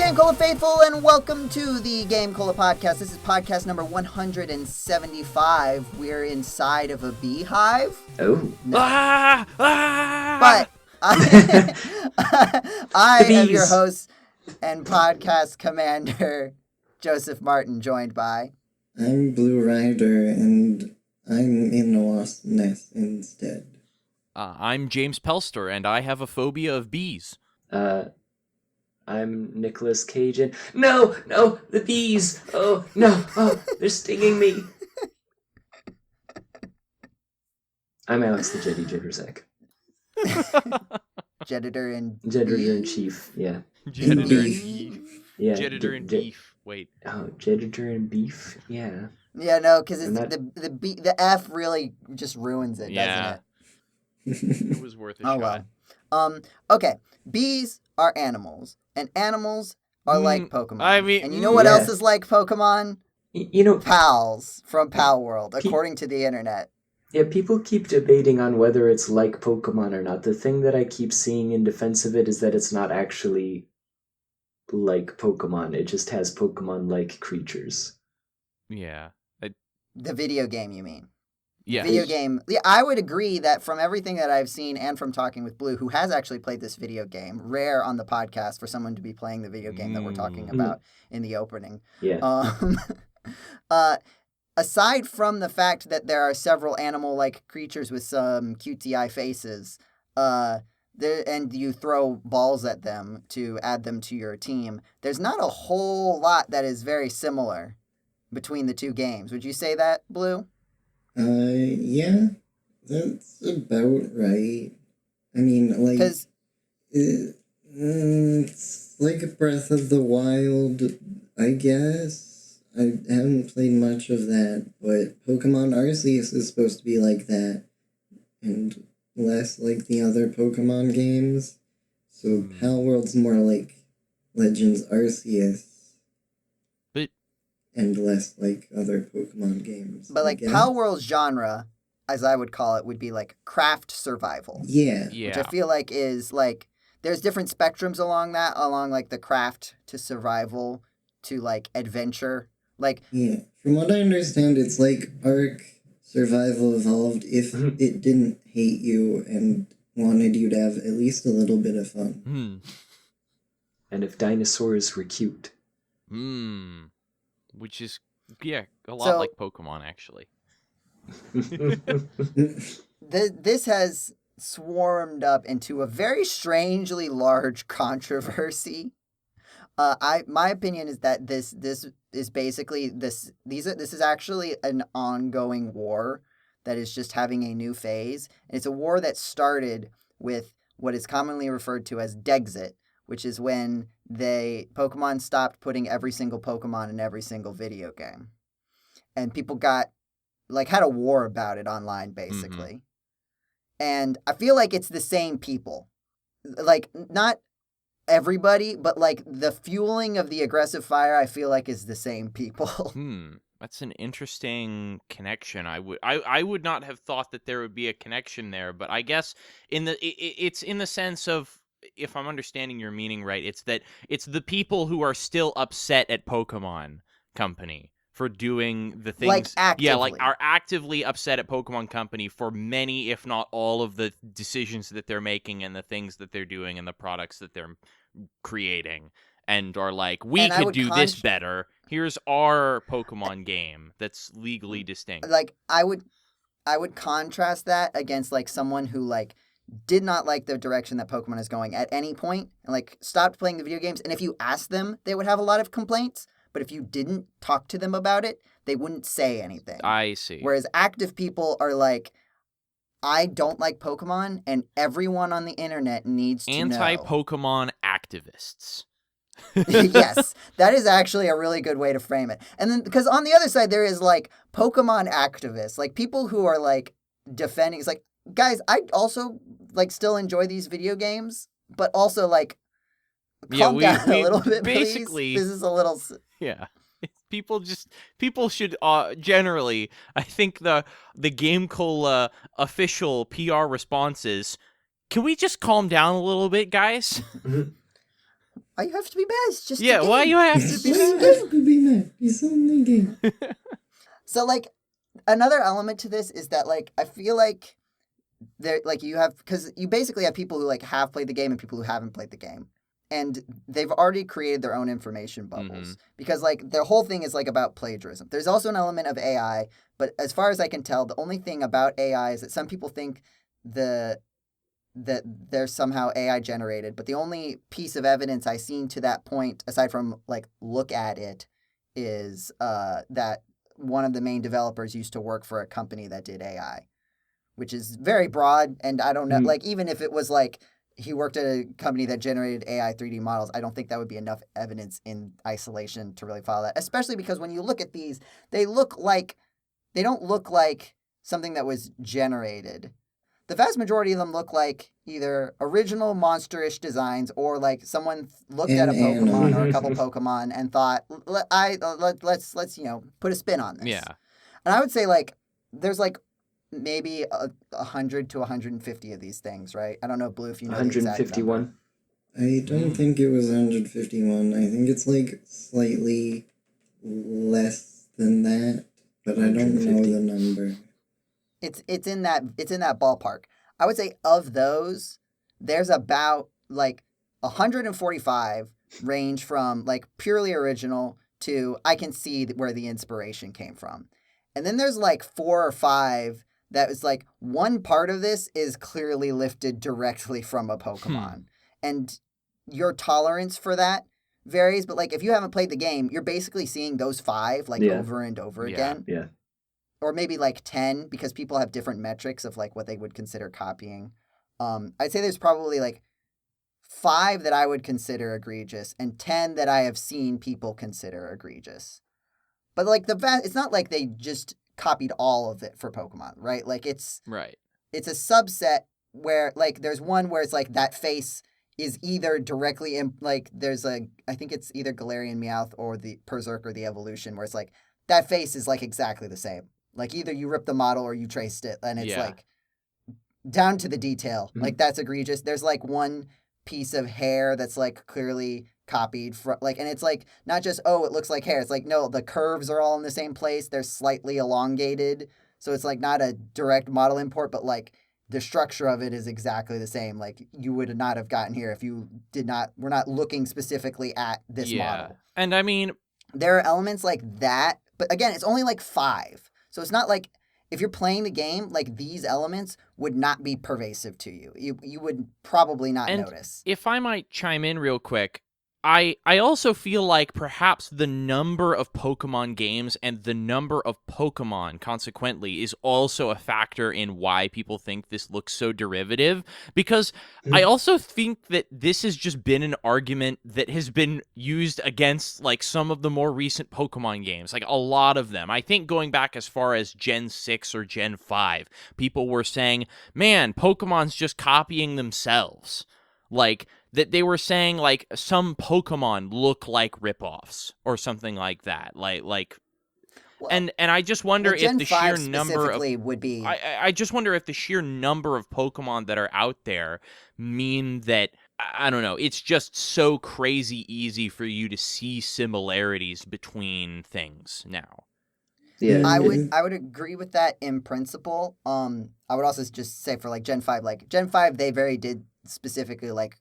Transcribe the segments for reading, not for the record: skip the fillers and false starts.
GameCola faithful, and welcome to the GameCola podcast. This is podcast number 175. We're inside of a beehive. Oh. No. But I am your host and podcast commander, Joseph Martin, joined by... I'm Blu Ryder, and I'm in a wasp nest instead. I'm James Pelster, and I have a phobia of bees. I'm Nicolas Cage, and... No, the bees! Oh, no, they're stinging me. I'm Alex the Jeddy Jedraszczak. Jeditor and Jeditor-in-Chief, yeah. Jeditor-in-Beef. Yeah. Jeditor-in-Beef. Wait. Oh, Jeditor-in-Beef? Yeah. Yeah, no, because the F really just ruins it, doesn't it? It was worth a shot. Well. Okay, bees are animals, and animals are like Pokemon. I mean, and you know what else is like Pokemon? You know... Pals from Palworld, according to the internet. Yeah, people keep debating on whether it's like Pokemon or not. The thing that I keep seeing in defense of it is that it's not actually like Pokemon. It just has Pokemon-like creatures. Yeah. The video game, you mean? Yeah. Video game. Yeah, I would agree that from everything that I've seen and from talking with Blue, who has actually played this video game, rare on the podcast for someone to be playing the video game that we're talking about in the opening. Yeah. Aside from the fact that there are several animal-like creatures with some cutesy eye faces, and you throw balls at them to add them to your team, there's not a whole lot that is very similar between the two games. Would you say that, Blue? Yeah, that's about right. I mean, like, it's like a Breath of the Wild, I guess. I haven't played much of that, but Pokemon Arceus is supposed to be like that, and less like the other Pokemon games. So Palworld's more like Legends Arceus. And less like other Pokemon games. But like Palworld's genre, as I would call it, would be like craft survival. Yeah. Which I feel like is like, there's different spectrums along like the craft to survival to like adventure. Like, yeah. From what I understand, it's like Ark Survival Evolved if it didn't hate you and wanted you to have at least a little bit of fun. And if dinosaurs were cute. Which is, a lot like Pokemon, actually. This has swarmed up into a very strangely large controversy. My opinion is that this is basically this is actually an ongoing war that is just having a new phase. And it's a war that started with what is commonly referred to as Dexit, which is when Pokemon stopped putting every single Pokemon in every single video game. And people had a war about it online, basically. And I feel like it's the same people. Like, not everybody, but like the fueling of the aggressive fire, I feel like is the same people. That's an interesting connection. I would not have thought that there would be a connection there, but I guess it's in the sense of, if I'm understanding your meaning right, it's that it's the people who are still upset at Pokemon Company for doing the things, like actively. Are actively upset at Pokemon Company for many, if not all, of the decisions that they're making and the things that they're doing and the products that they're creating, and are like, we could do this better. Here's our Pokemon game that's legally distinct. Like, I would contrast that against like someone who like did not like the direction that Pokemon is going at any point and like stopped playing the video games. And if you asked them, they would have a lot of complaints. But if you didn't talk to them about it, they wouldn't say anything. I see. Whereas active people are like, I don't like Pokemon, and everyone on the internet needs to know. Anti-Pokemon activists. Yes, that is actually a really good way to frame it. And then, because on the other side, there is like Pokemon activists, like people who are like defending. It's like, guys, I also like still enjoy these video games, but also like calm down a little bit, basically, please. This is a little... Yeah. People should generally, I think the GameCola official PR response is, can we just calm down a little bit, guys? Why you have to be mad? It's just Yeah, why you have to be Why mad? you have to be mad? He's only game. So like another element to this is that like I feel like there like you have because you basically have people who like have played the game and people who haven't played the game. And they've already created their own information bubbles because like their whole thing is like about plagiarism. There's also an element of AI, but as far as I can tell, the only thing about AI is that some people think that they're somehow AI generated, but the only piece of evidence I've seen to that point, aside from like look at it, is that one of the main developers used to work for a company that did AI, which is very broad. And I don't know, like even if it was like he worked at a company that generated AI 3D models, I don't think that would be enough evidence in isolation to really follow that, especially because when you look at these, they don't look like something that was generated. The vast majority of them look like either original monsterish designs or like someone looked at a Pokemon or a couple Pokemon and thought, let's put a spin on this. Yeah. And I would say like there's like maybe 100 to 150 of these things, right? I don't know, Blue, if you know the exact 151. number. I don't think it was 151. I think it's like slightly less than that, but I don't know the number. It's in that ballpark. I would say of those, there's about like 145 range from like purely original to I can see where the inspiration came from. And then there's like 4 or 5 that was like one part of this is clearly lifted directly from a Pokemon. And your tolerance for that varies, but like if you haven't played the game, you're basically seeing those 5 like over and over again. Yeah. Or maybe like 10 because people have different metrics of like what they would consider copying. I'd say there's probably like 5 that I would consider egregious and 10 that I have seen people consider egregious. But like it's not like they just copied all of it for Pokemon, right? Like it's a subset where like there's one where it's like that face is either directly in like I think it's either Galarian Meowth or the Berserker the evolution where it's like that face is like exactly the same. Like either you ripped the model or you traced it and it's like down to the detail. Like that's egregious. There's like one piece of hair that's like clearly copied from like, and it's like not just it looks like hair. It's like no, the curves are all in the same place. They're slightly elongated, so it's like not a direct model import, but like the structure of it is exactly the same. Like you would not have gotten here if you we're not looking specifically at this model. And I mean, there are elements like that, but again, it's only like 5. So it's not like if you're playing the game, like these elements would not be pervasive to you. You would probably not notice. If I might chime in real quick, I also feel like perhaps the number of Pokemon games and the number of Pokemon, consequently, is also a factor in why people think this looks so derivative. Because I also think that this has just been an argument that has been used against like some of the more recent Pokemon games, like a lot of them. I think going back as far as Gen 6 or Gen 5, people were saying, man, Pokemon's just copying themselves. Like, that they were saying, like, some Pokemon look like ripoffs or something like that. Well, and I just wonder if the sheer number of would be. I just wonder if the sheer number of Pokemon that are out there mean that I don't know. It's just so crazy easy for you to see similarities between things now. Yeah, I would agree with that in principle. I would also just say for like Gen 5, they very did specifically like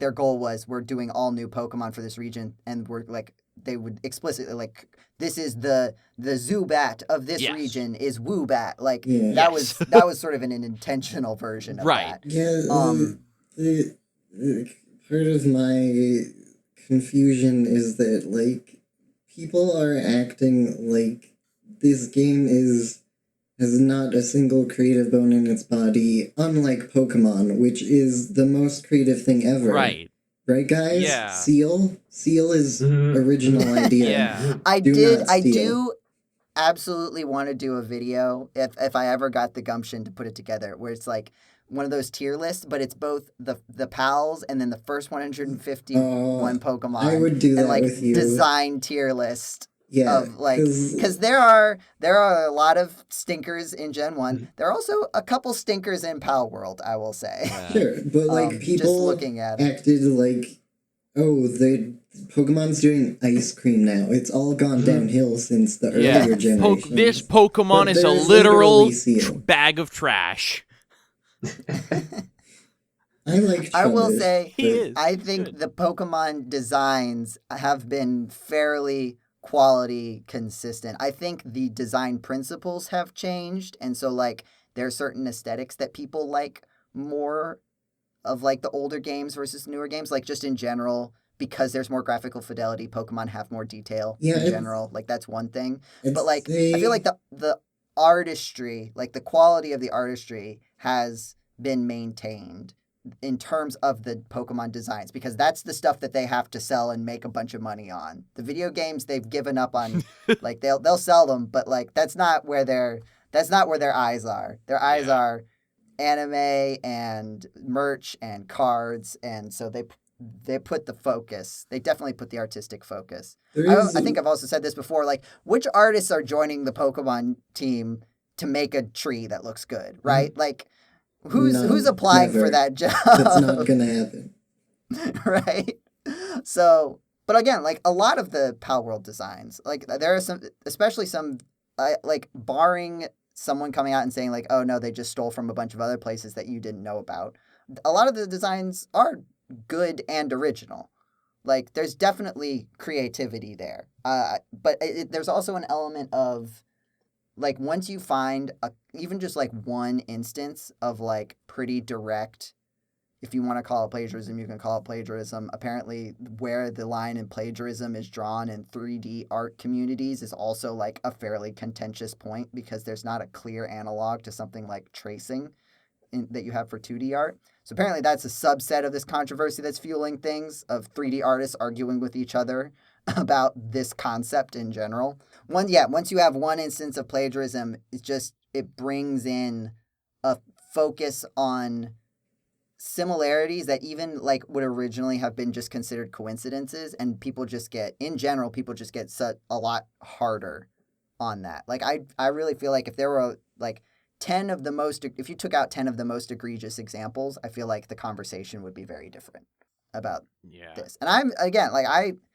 their goal was we're doing all new Pokemon for this region, and we're like they would explicitly like this is the Zubat of this region is Woobat. Like that was sort of an intentional version of that. Yeah. Part of my confusion is that like people are acting like this game has not a single creative bone in its body, unlike Pokemon, which is the most creative thing ever. Right. Right, guys? Yeah. Seal is original idea. Yeah. I do absolutely want to do a video, if I ever got the gumption to put it together, where it's like one of those tier lists, but it's both the pals and then the first 151 Pokemon. I would do that and, like, with you. Design tier list. Yeah, of like because there are a lot of stinkers in Gen 1. There are also a couple stinkers in Palworld, I will say. Sure, but like people just looking at acted like Pokemon's doing ice cream now. It's all gone downhill since the earlier generations. This Pokemon But is a there's literal literally seal. bag of trash. I like I will Trubbish, say, He but is. I He's think good. the Pokemon designs have been fairly quality consistent. I think the design principles have changed, and so like there are certain aesthetics that people like more of like the older games versus newer games, like just in general. Because there's more graphical fidelity, Pokemon have more detail Yeah, in general. Like that's one thing. I'd But like say, I feel like the artistry, like the quality of the artistry has been maintained in terms of the Pokemon designs because that's the stuff that they have to sell and make a bunch of money on. The video games they've given up on like they'll sell them, but like that's not where their eyes are. Their eyes Yeah. are anime and merch and cards, and so they put the focus. They definitely put the artistic focus. I think I've also said this before. Like, which artists are joining the Pokemon team to make a tree that looks good, right? Like, who's applying for never. that job? That's not gonna happen. Right? So, but again, like a lot of the Palworld designs, like there are some, especially some, like barring someone coming out and saying like, oh no, they just stole from a bunch of other places that you didn't know about. A lot of the designs are good and original. Like there's definitely creativity there. But there's also an element of like once you find even just like one instance of like pretty direct, if you want to call it plagiarism, you can call it plagiarism. Apparently, where the line in plagiarism is drawn in 3D art communities is also like a fairly contentious point because there's not a clear analog to something like tracing that you have for 2D art. So apparently that's a subset of this controversy that's fueling things of 3D artists arguing with each other about this concept in general. Once you have one instance of plagiarism, it brings in a focus on similarities that even like would originally have been just considered coincidences, and people just get a lot harder on that. Like I really feel like if there were like if you took out 10 of the most egregious examples, I feel like the conversation would be very different about this. And I'm again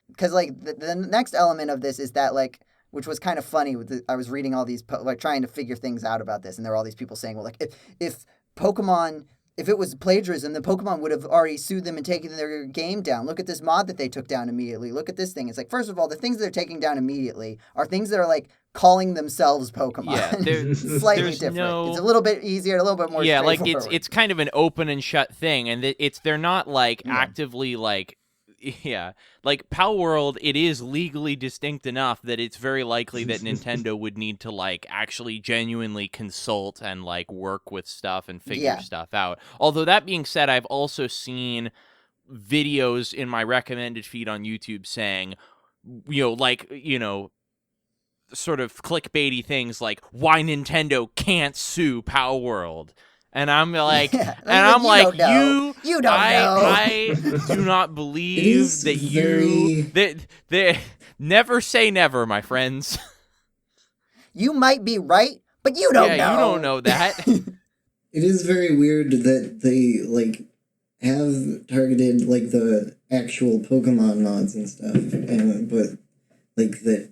because like the next element of this is that like, which was kind of funny. I was reading all these like trying to figure things out about this, and there were all these people saying, well, like if Pokemon. If it was plagiarism, then Pokemon would have already sued them and taken their game down. Look at this mod that they took down immediately. Look at this thing. It's like, first of all, the things they're taking down immediately are things that are like calling themselves Pokemon. Yeah, slightly different. It's a little bit easier, a little bit more like straightforward. it's kind of an open and shut thing, and they're not like actively like. Yeah, like Palworld, it is legally distinct enough that it's very likely that Nintendo would need to like actually genuinely consult and like work with stuff and figure stuff out. Although that being said, I've also seen videos in my recommended feed on YouTube saying, sort of clickbaity things like why Nintendo can't sue Palworld. And I'm like, you don't know. I do not believe that you. They never say never, my friends. You might be right, but you don't know. Yeah, you don't know that. It is very weird that they like have targeted like the actual Pokemon mods and stuff, but like that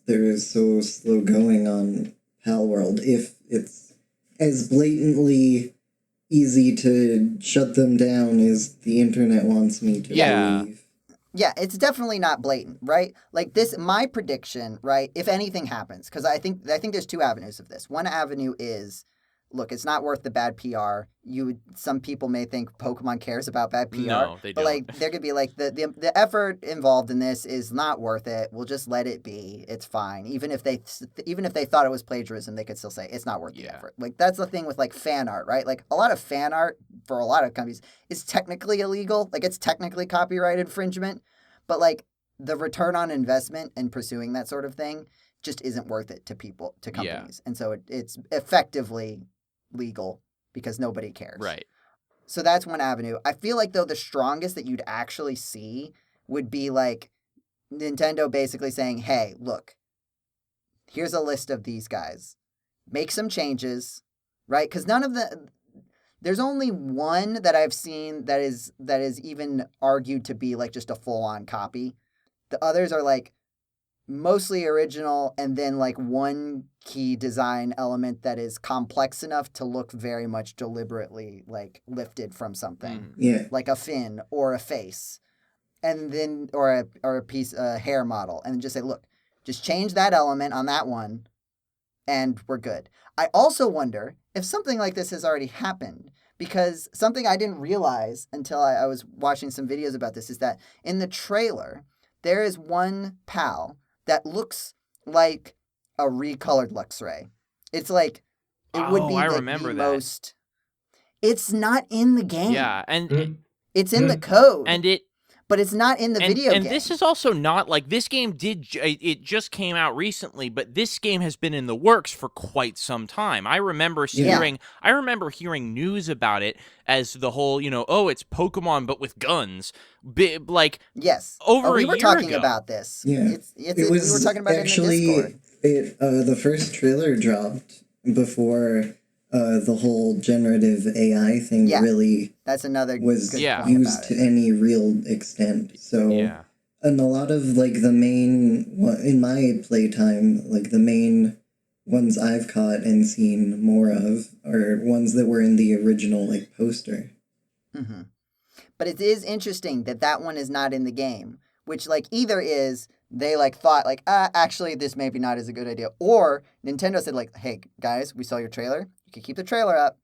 they're so slow going on Palworld. If it's as blatantly easy to shut them down as the internet wants me to believe. Yeah, it's definitely not blatant, right? Like this, my prediction, right? If anything happens, because I think there's two avenues of this. One avenue is, look, it's not worth the bad PR. Some people may think Pokemon cares about bad PR. No, they don't. But like, there could be like the effort involved in this is not worth it. We'll just let it be. It's fine. Even if they thought it was plagiarism, they could still say it's not worth the effort. Like that's the thing with like fan art, right? Like a lot of fan art for a lot of companies is technically illegal. Like it's technically copyright infringement, but like the return on investment in pursuing that sort of thing just isn't worth it to companies. And so it's effectively legal because nobody cares. Right. So that's one avenue. I feel like, though, the strongest that you'd actually see would be like Nintendo basically saying, hey, look, here's a list of these guys. Make some changes, right? Because none There's only one that I've seen that is even argued to be like just a full-on copy. The others are like mostly original, and then like one key design element that is complex enough to look very much deliberately like lifted from something, Yeah. like a fin or a face, and then or a piece a hair model, and just say, look, just change that element on that one, and we're good. I also wonder if something like this has already happened, because something I didn't realize until I was watching some videos about this is that in the trailer there is one PAL that looks like a recolored Luxray. It's like it would be I like remember the that. most. It's not in the game. Yeah, and It's in the code. and it but it's not in the video game. And this is also not like this game it just came out recently, but this game has been in the works for quite some time. I remember hearing news about it as the whole, oh, it's Pokemon but with guns. Like yes, over we a were year talking ago. about this. Yeah, we were talking about actually, it in the Discord. The first trailer dropped before the whole generative AI thing really that's another was good point used about to it. any real extent. So, and a lot of like the main in my playtime, like the main ones I've caught and seen more of are ones that were in the original like poster. Mm-hmm. But it is interesting that one is not in the game, which like either is they like thought like actually this maybe not is a good idea, or Nintendo said like, hey guys, we saw your trailer. You can keep the trailer up.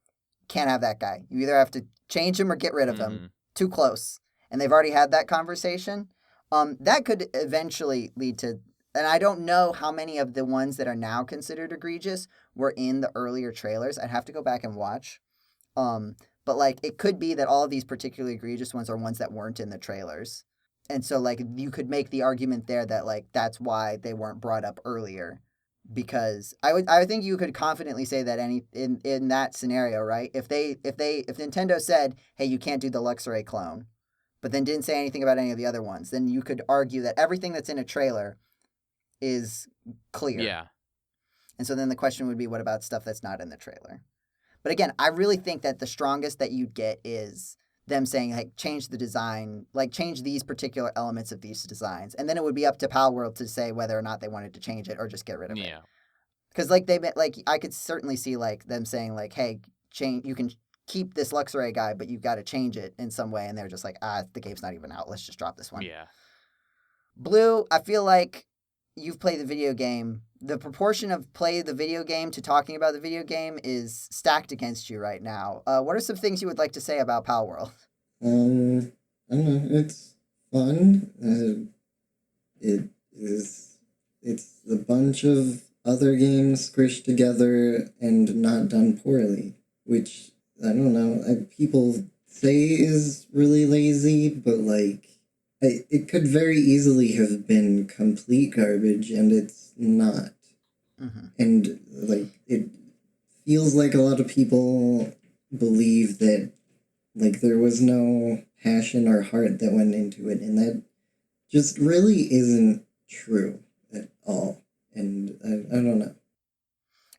Can't have that guy. You either have to change him or get rid of him. Too close. And they've already had that conversation. That could eventually lead to, and I don't know how many of the ones that are now considered egregious were in the earlier trailers. I'd have to go back and watch. But like it could be that all of these particularly egregious ones are ones that weren't in the trailers. And so like you could make the argument there that like that's why they weren't brought up earlier. Because I think you could confidently say that in that scenario, right? If Nintendo said, hey, you can't do the Luxray clone, but then didn't say anything about any of the other ones, then you could argue that everything that's in a trailer is clear. Yeah. And so then the question would be, what about stuff that's not in the trailer? But again, I really think that the strongest that you'd get is them saying, like, change the design, like, change these particular elements of these designs. And then it would be up to Palworld to say whether or not they wanted to change it or just get rid of it. Yeah. Because, like, I could certainly see, like, them saying, like, hey, you can keep this Luxray guy, but you've got to change it in some way. And they're just like, the game's not even out. Let's just drop this one. Yeah. Blue, I feel like you've played the video game. The proportion of play the video game to talking about the video game is stacked against you right now. What are some things you would like to say about Palworld? I don't know. It's fun. It's a bunch of other games squished together and not done poorly, which, I don't know, people say is really lazy, but like, it could very easily have been complete garbage, and it's not. Mm-hmm. And, like, it feels like a lot of people believe that, like, there was no passion or heart that went into it, and that just really isn't true at all. And I don't know.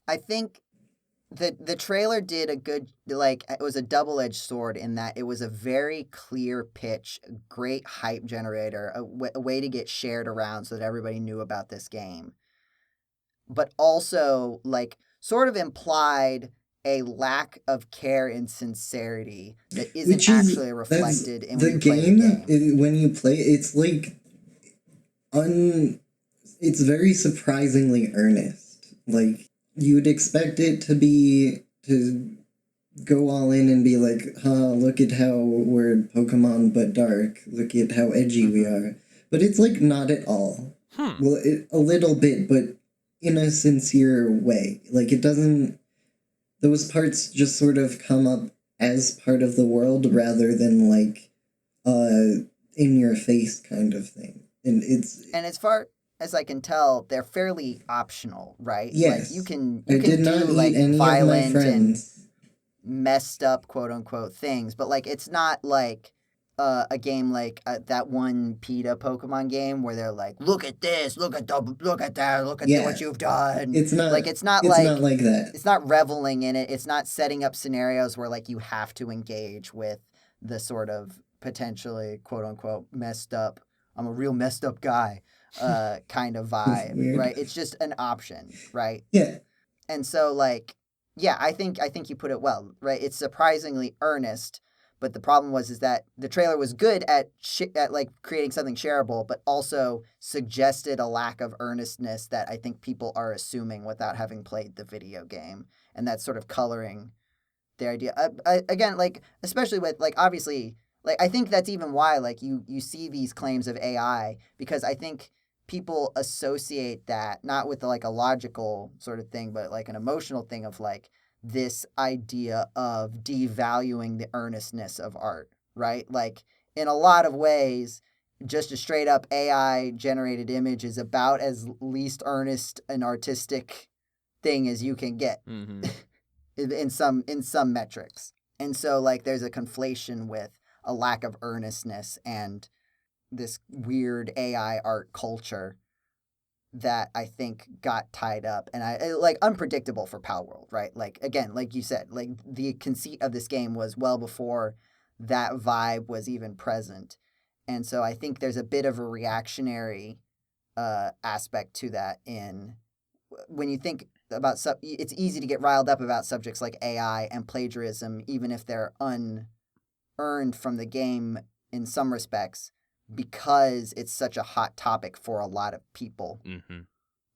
I think the trailer did a good, like, it was a double-edged sword in that it was a very clear pitch, great hype generator, a way to get shared around so that everybody knew about this game. But also, like, sort of implied a lack of care and sincerity that isn't actually reflected in the game. When you play, it's like it's very surprisingly earnest. Like, you'd expect it to go all in and be like, look at how we're Pokemon but dark. Look at how edgy we are. But it's like not at all. Well, a little bit, but in a sincere way. Like, it doesn't. Those parts just sort of come up as part of the world rather than like in your face kind of thing. And as far as I can tell, they're fairly optional, right? Yes. Like you can did not do like any violent of my friends. and messed up quote unquote things, but like it's not like a game like that one PETA Pokemon game where they're like, look at this, look at that, look at what you've done. It's not like it's not like that. It's not reveling in it. It's not setting up scenarios where like you have to engage with the sort of potentially quote unquote messed up. I'm a real messed up guy, kind of vibe, right? It's just an option, right? Yeah. And so like, yeah, I think you put it well, right? It's surprisingly earnest. But the problem is that the trailer was good at like creating something shareable, but also suggested a lack of earnestness that I think people are assuming without having played the video game, and that's sort of coloring the idea. Again, like especially with like obviously, like I think that's even why like you see these claims of AI, because I think people associate that not with like a logical sort of thing, but like an emotional thing of like this idea of devaluing the earnestness of art, right? Like in a lot of ways, just a straight up AI generated image is about as least earnest and artistic thing as you can get in some metrics. And so like there's a conflation with a lack of earnestness and this weird AI art culture that I think got tied up and I like unpredictable for Palworld, right? Like again, like you said, like the conceit of this game was well before that vibe was even present. And so I think there's a bit of a reactionary aspect to that in when you think about it's easy to get riled up about subjects like AI and plagiarism, even if they're unearned from the game in some respects, because it's such a hot topic for a lot of people,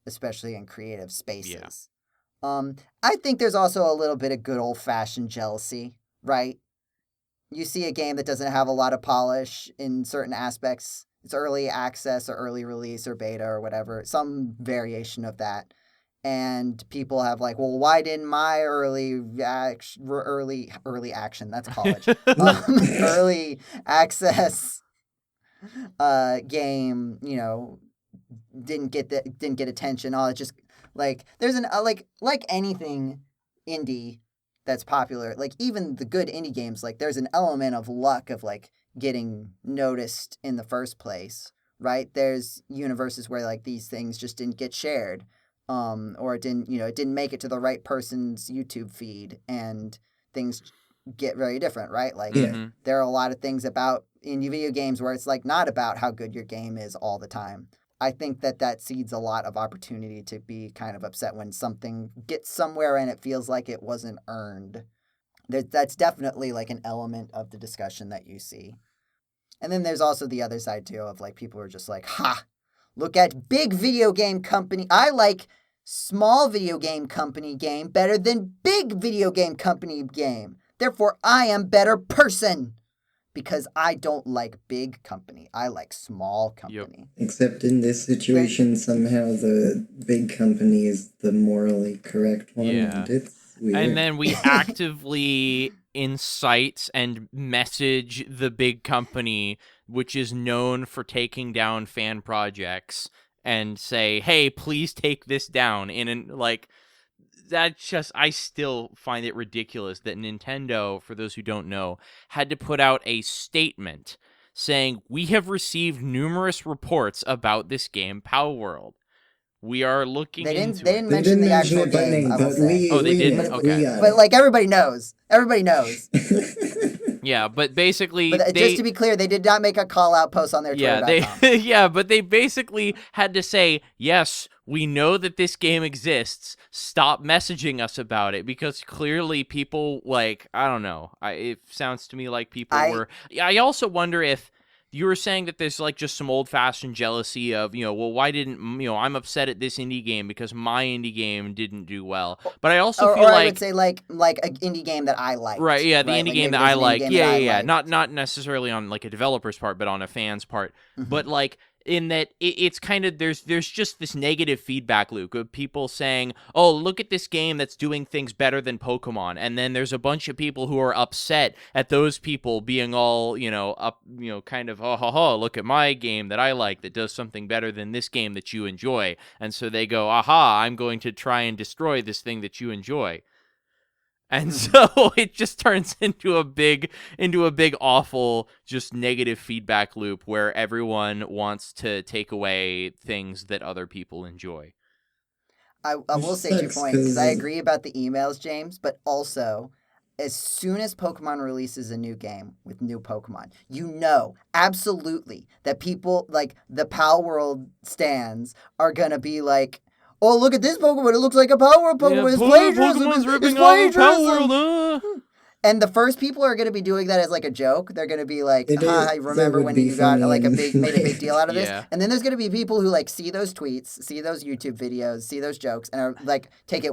especially in creative spaces. Yeah. I think there's also a little bit of good old-fashioned jealousy, right? You see a game that doesn't have a lot of polish in certain aspects. It's early access or early release or beta or whatever, some variation of that. And people have like, well, why didn't my early action, that's college, early access game, you know, didn't get attention. Oh, it's just like there's an like anything indie that's popular, like even the good indie games, like there's an element of luck of like getting noticed in the first place, right? There's universes where like these things just didn't get shared, or it didn't make it to the right person's YouTube feed, and things get very different, right? Like there are a lot of things about indie video games where it's like not about how good your game is all the time. I think that seeds a lot of opportunity to be kind of upset when something gets somewhere and it feels like it wasn't earned. That's definitely like an element of the discussion that you see. And then there's also the other side too of like people are just like, ha, look at big video game company. I like small video game company game better than big video game company game. Therefore, I am better person because I don't like big company. I like small company. Yep. Except in this situation, somehow the big company is the morally correct one. Yeah. And it's weird. And then we actively incite and message the big company, which is known for taking down fan projects, and say, hey, please take this down. That's just, I still find it ridiculous that Nintendo, for those who don't know, had to put out a statement saying, we have received numerous reports about this game, Palworld. We are looking into it. They didn't mention the actual game, I will say. They didn't? Okay. But like everybody knows. Everybody knows. Yeah, but basically... But just to be clear, they did not make a call-out post on their Twitter.com. Yeah, but they basically had to say, yes, we know that this game exists. Stop messaging us about it, because clearly people, like, I don't know. It sounds to me like people were... I also wonder if you were saying that there's like just some old-fashioned jealousy of, well, why didn't, I'm upset at this indie game because my indie game didn't do well. But I also feel like... I would say like an indie game that I liked. Right, yeah, the indie game that I like. Yeah. Not necessarily on like a developer's part, but on a fan's part. Mm-hmm. But like... in that it's kind of, there's just this negative feedback loop of people saying, oh, look at this game that's doing things better than Pokemon, and then there's a bunch of people who are upset at those people being all, kind of, oh, look at my game that I like that does something better than this game that you enjoy, and so they go, aha, I'm going to try and destroy this thing that you enjoy. And so it just turns into a big awful, just negative feedback loop where everyone wants to take away things that other people enjoy. I will say to your point, because I agree about the emails, James, but also, as soon as Pokemon releases a new game with new Pokemon, you know absolutely that people, like the Palworld stands, are going to be like, oh, look at this Pokemon, it looks like a Palworld Pokemon, it's plagiarism, Pokemon's ripping it's off plagiarism. Palworld, And the first people are going to be doing that as like a joke. They're going to be like, I remember when you got like made a big deal out of this. Yeah. And then there's going to be people who like see those tweets, see those YouTube videos, see those jokes, and are like, take it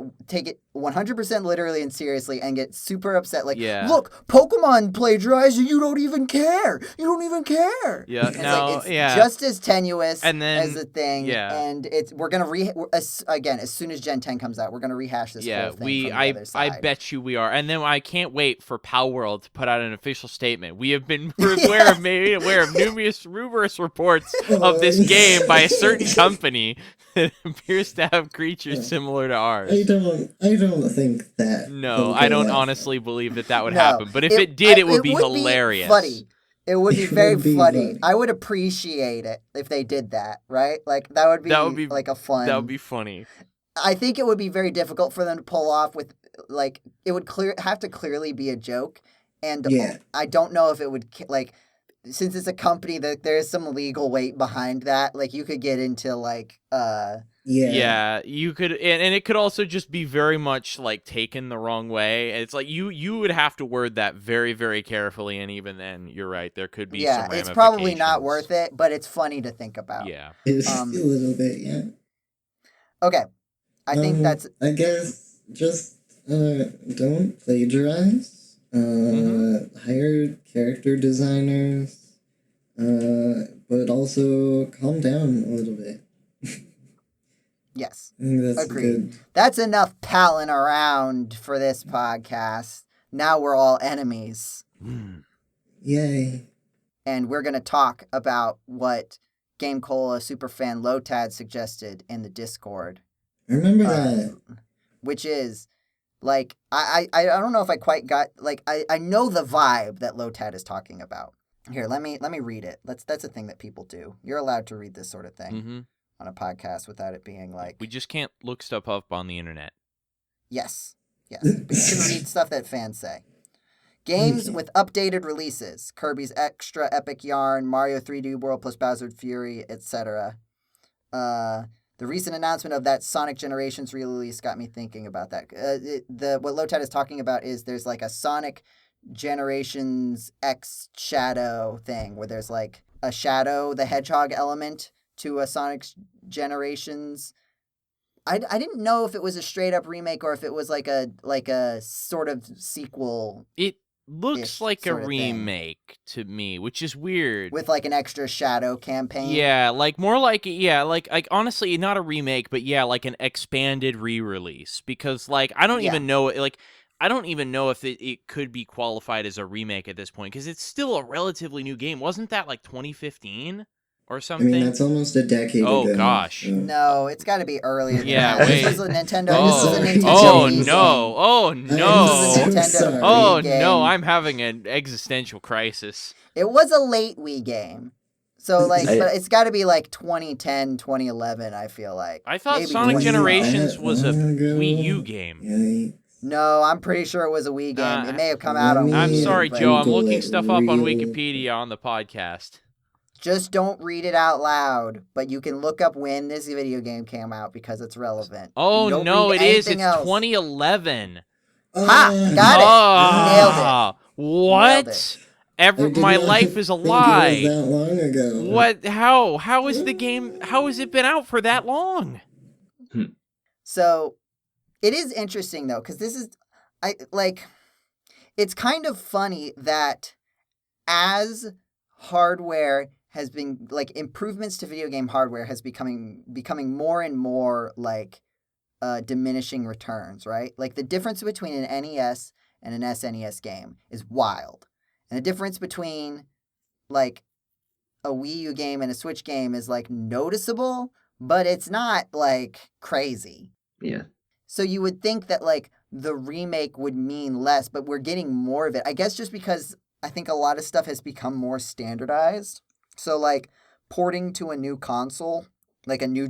100% literally and seriously and get super upset. Like, look, Pokemon plagiarized and you don't even care. You don't even care. Yeah. And it's just as tenuous as a thing. Yeah. And we're going to, again, as soon as Gen 10 comes out, we're going to rehash this whole thing from the other side. I bet you we are. And then I can't wait for Palworld to put out an official statement. We have been aware of numerous reports of this game by a certain company that appears to have creatures similar to ours. I don't think that. No, I don't honestly believe that would happen. But if it did, it would be hilarious. Funny. It would be very funny. I would appreciate it if they did that, right? Like that would be like a fun. That would be funny. I think it would be very difficult for them to pull off with, like, it would have to clearly be a joke, and I don't know if it would, like, since it's a company that there's some legal weight behind that, like, you could get into, like, you could, and it could also just be very much, like, taken the wrong way. It's like, you would have to word that very, very carefully, and even then, you're right, there could be some ramifications. It's probably not worth it, but it's funny to think about. Yeah. It's a little bit, yeah. Okay. I think that's... I guess just don't plagiarize. Hire character designers. But also calm down a little bit. Yes. I think that's agreed. Good. That's enough palling around for this podcast. Now we're all enemies. Yay. And we're going to talk about what GameCola superfan Lotad suggested in the Discord. I remember that. Which is, like, I don't know if I quite got, like, I know the vibe that Lotad is talking about. Here, let me read it. That's a thing that people do. You're allowed to read this sort of thing on a podcast without it being like... We just can't look stuff up on the internet. Yes. But you can read stuff that fans say. Games with updated releases. Kirby's Extra Epic Yarn, Mario 3D World plus Bowser Fury, etc. The recent announcement of that Sonic Generations release got me thinking about that. What Lotad is talking about is there's like a Sonic Generations X Shadow thing where there's like a Shadow the Hedgehog element to a Sonic Generations. I didn't know if it was a straight up remake or if it was like a sort of sequel. It looks like a remake to me, which is weird. With like an extra Shadow campaign. Yeah, like more like like honestly not a remake, but like an expanded re-release, because like I don't even know if it could be qualified as a remake at this point, because it's still a relatively new game. Wasn't that like 2015 or something? I mean, that's almost a decade ago. Oh gosh. So. No, it's got to be earlier than yeah, that. wait. This was a Nintendo. Oh, this is a Nintendo oh Wii no. game. Oh no. This is a Nintendo Oh Wii game. no, I'm having an existential crisis. It was a late Wii game. So, like, but it's got to be, like, 2010, 2011, I feel like. I thought Maybe Sonic 2011. Generations was a Wii U game. Yikes. No, I'm pretty sure it was a Wii game. It may have come out on Wii I'm U, sorry, but Joe. I'm Google looking it stuff up on real- Wikipedia on the podcast. Just don't read it out loud. But you can look up when this video game came out because it's relevant. Oh, Don't no, read it is. anything It's else. 2011. Ha! Got it. What? Nailed it. My life is a lie. It was that long ago. What? How is the game? How has it been out for that long? So, it is interesting though, because this is, it's kind of funny that as hardware has been, like, improvements to video game hardware has becoming more and more like diminishing returns, right? Like the difference between an NES and an SNES game is wild. And the difference between like a Wii U game and a Switch game is like noticeable, but it's not like crazy. Yeah. So you would think that like the remake would mean less, but we're getting more of it. I guess just because I think a lot of stuff has become more standardized. So like porting to a new console, like a new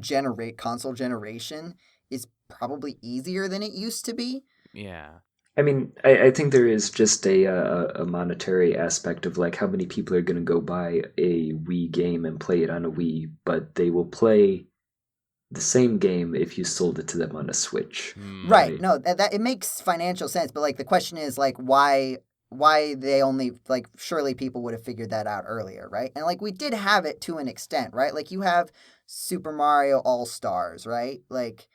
console generation, is probably easier than it used to be. Yeah. I mean, I think there is just a monetary aspect of like how many people are going to go buy a Wii game and play it on a Wii, but they will play the same game if you sold it to them on a Switch. Right. No, that it makes financial sense, but like the question is like why they only like surely people would have figured that out earlier, right? And like we did have it to an extent, right? Like you have Super Mario All-Stars, right? Like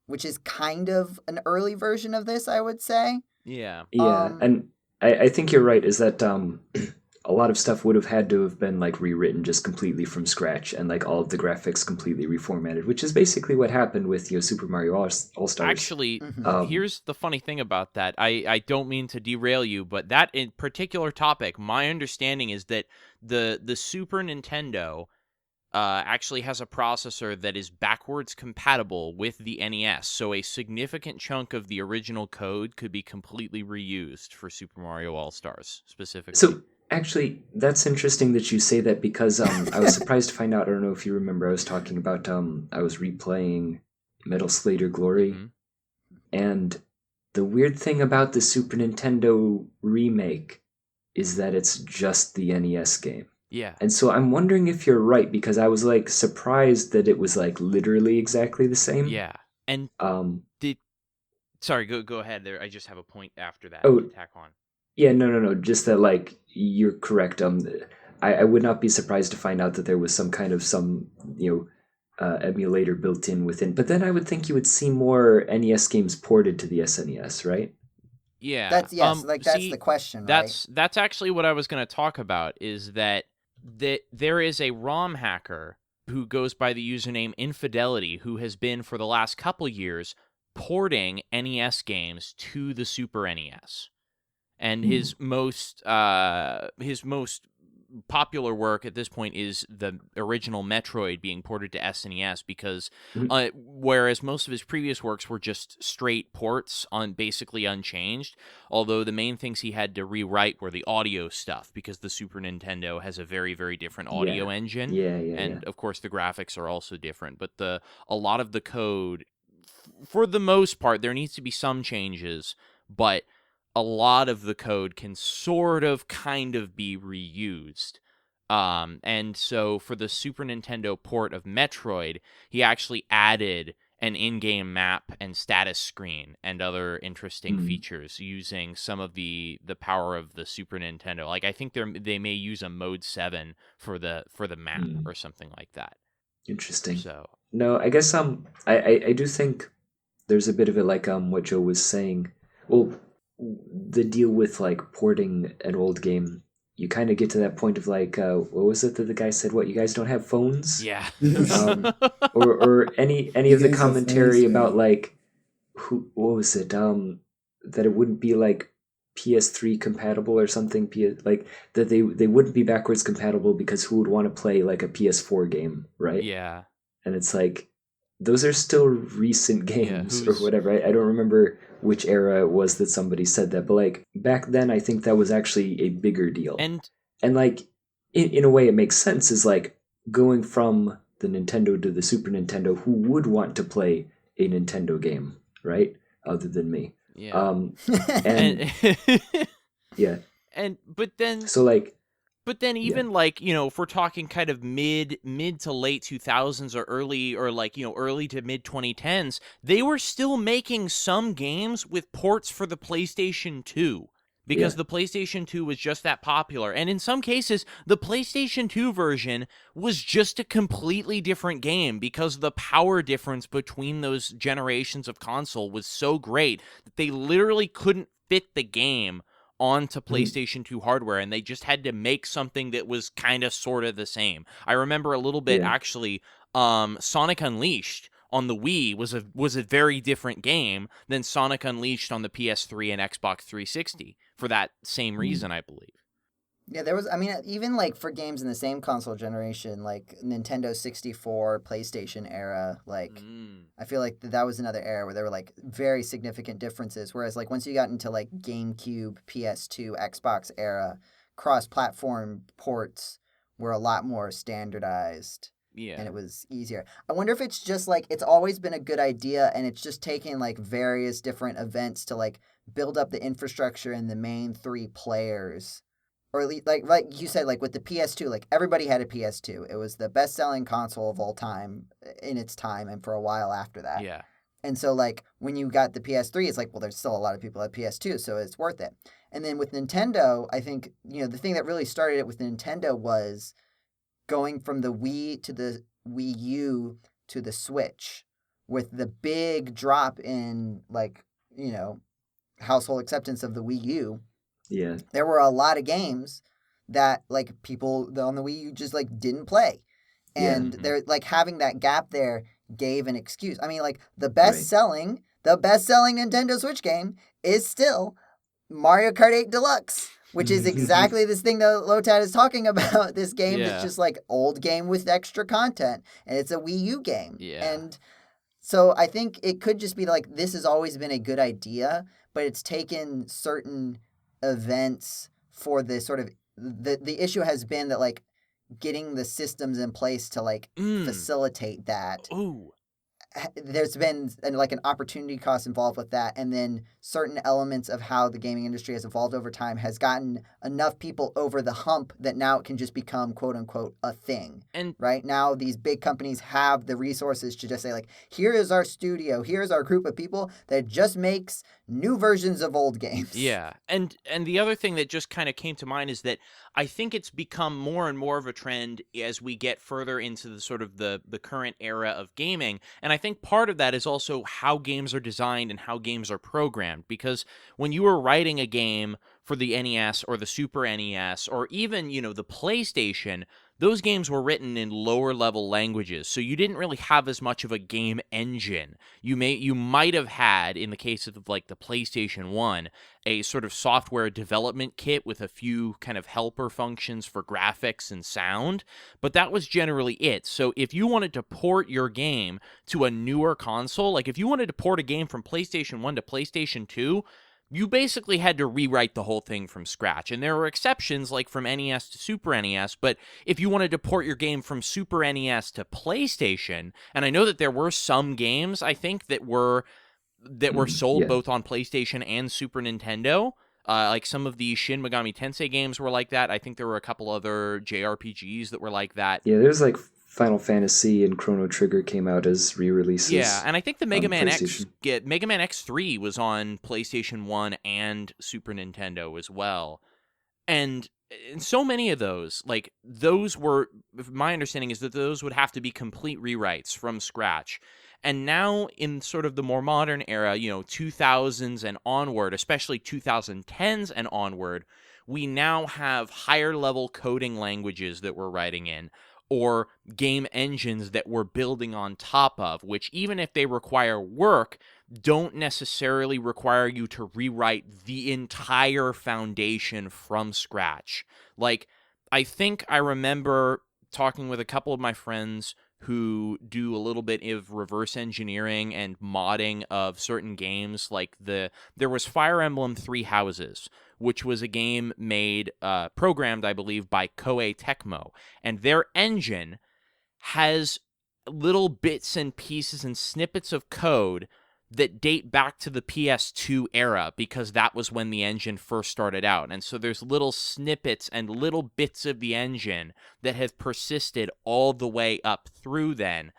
which is kind of an early version of this, I would say. Yeah. Yeah, and I think you're right, is that a lot of stuff would have had to have been like rewritten just completely from scratch and like all of the graphics completely reformatted, which is basically what happened with Super Mario All-Stars. Actually, here's the funny thing about that. I don't mean to derail you, but that in particular topic, my understanding is that the Super Nintendo actually has a processor that is backwards compatible with the NES, so a significant chunk of the original code could be completely reused for Super Mario All-Stars specifically. So actually, that's interesting that you say that because I was surprised to find out, I don't know if you remember, I was talking about, I was replaying Metal Slayer Glory, and the weird thing about the Super Nintendo remake is that it's just the NES game. Yeah. And so I'm wondering if you're right, because I was like surprised that it was like literally exactly the same. Yeah. And sorry, go ahead there. I just have a point after that to tack on. Yeah, no. Just that like you're correct. I would not be surprised to find out that there was some emulator built in within. But then I would think you would see more NES games ported to the SNES, right? Yeah. That's the question, right? That's actually what I was going to talk about, is that there is a ROM hacker who goes by the username Infidelity, who has been for the last couple years porting NES games to the Super NES. And his most popular work at this point is the original Metroid being ported to SNES, because whereas most of his previous works were just straight ports on basically unchanged, although the main things he had to rewrite were the audio stuff, because the Super Nintendo has a very, very different audio engine. And of course the graphics are also different, but a lot of the code, for the most part, there needs to be some changes, but a lot of the code can sort of kind of be reused. And so for the Super Nintendo port of Metroid, he actually added an in-game map and status screen and other interesting features using some of the power of the Super Nintendo. Like I think they may use a Mode 7 for the map or something like that. Interesting. So no, I guess I do think there's a bit of it like what Joe was saying. Well, the deal with like porting an old game, you kind of get to that point of like what was it that the guy said, what, you guys don't have phones? Yeah. or any of the commentary about like what was it, that it wouldn't be like PS3 compatible or something, like that they wouldn't be backwards compatible because who would want to play like a PS4 game, right? Yeah. And it's like those are still recent games or whatever. I don't remember which era it was that somebody said that, but like back then I think that was actually a bigger deal. And like in a way it makes sense, is like going from the Nintendo to the Super Nintendo, who would want to play a Nintendo game, right? Other than me. Yeah. But then even like, if we're talking kind of mid to late 2000s or early to mid 2010s, they were still making some games with ports for the PlayStation 2. Because the PlayStation 2 was just that popular. And in some cases, the PlayStation 2 version was just a completely different game, because the power difference between those generations of console was so great that they literally couldn't fit the game onto PlayStation 2 hardware, and they just had to make something that was kind of sort of the same. I remember a little bit, actually, Sonic Unleashed on the Wii was a very different game than Sonic Unleashed on the PS3 and Xbox 360 for that same reason, I believe. Yeah, there was. I mean, even like for games in the same console generation, like Nintendo 64, PlayStation era, like I feel like that was another era where there were like very significant differences. Whereas like once you got into like GameCube, PS2, Xbox era, cross-platform ports were a lot more standardized. Yeah. And it was easier. I wonder if it's just like it's always been a good idea and it's just taking like various different events to like build up the infrastructure in the main three players. Or at least, like you said, like with the PS2, like everybody had a PS2. It was the best-selling console of all time in its time and for a while after that. Yeah. And so like when you got the PS3, it's like, well, there's still a lot of people at PS2, so it's worth it. And then with Nintendo, I think, the thing that really started it with Nintendo was going from the Wii to the Wii U to the Switch with the big drop in like, household acceptance of the Wii U. Yeah. There were a lot of games that like people on the Wii U just like didn't play. And they're like having that gap there gave an excuse. I mean, like the best selling Nintendo Switch game is still Mario Kart 8 Deluxe, which is exactly this thing that Lotad is talking about. This game is just like old game with extra content, and it's a Wii U game. Yeah. And so I think it could just be like this has always been a good idea, but it's taken certain events for the sort of the issue has been that like getting the systems in place to like facilitate that. Ooh. There's been like an opportunity cost involved with that, and then certain elements of how the gaming industry has evolved over time has gotten enough people over the hump that now it can just become quote unquote a thing. And right now these big companies have the resources to just say like, here is our studio, here's our group of people that just makes new versions of old games. Yeah. And the other thing that just kind of came to mind is that I think it's become more and more of a trend as we get further into the sort of the current era of gaming. And I think part of that is also how games are designed and how games are programmed. Because when you were writing a game for the NES or the Super NES or even, the PlayStation, those games were written in lower level languages, so you didn't really have as much of a game engine. You might have had, in the case of like the PlayStation 1, a sort of software development kit with a few kind of helper functions for graphics and sound, but that was generally it. So if you wanted to port your game to a newer console, like if you wanted to port a game from PlayStation 1 to PlayStation 2, you basically had to rewrite the whole thing from scratch. And there were exceptions, like from NES to Super NES, but if you wanted to port your game from Super NES to PlayStation, and I know that there were some games, I think, that were sold both on PlayStation and Super Nintendo, like some of the Shin Megami Tensei games were like that. I think there were a couple other JRPGs that were like that. Yeah, there's like Final Fantasy and Chrono Trigger came out as re-releases. Yeah, and I think the Mega Man X3 was on PlayStation 1 and Super Nintendo as well. And so many of those, like those were, my understanding is that those would have to be complete rewrites from scratch. And now in sort of the more modern era, 2000s and onward, especially 2010s and onward, we now have higher level coding languages that we're writing in, or game engines that we're building on top of, which even if they require work, don't necessarily require you to rewrite the entire foundation from scratch. Like, I think I remember talking with a couple of my friends who do a little bit of reverse engineering and modding of certain games. Like there was Fire Emblem Three Houses, which was a game made, programmed, I believe, by Koei Tecmo. And their engine has little bits and pieces and snippets of code that date back to the PS2 era, because that was when the engine first started out. And so there's little snippets and little bits of the engine that have persisted all the way up through then,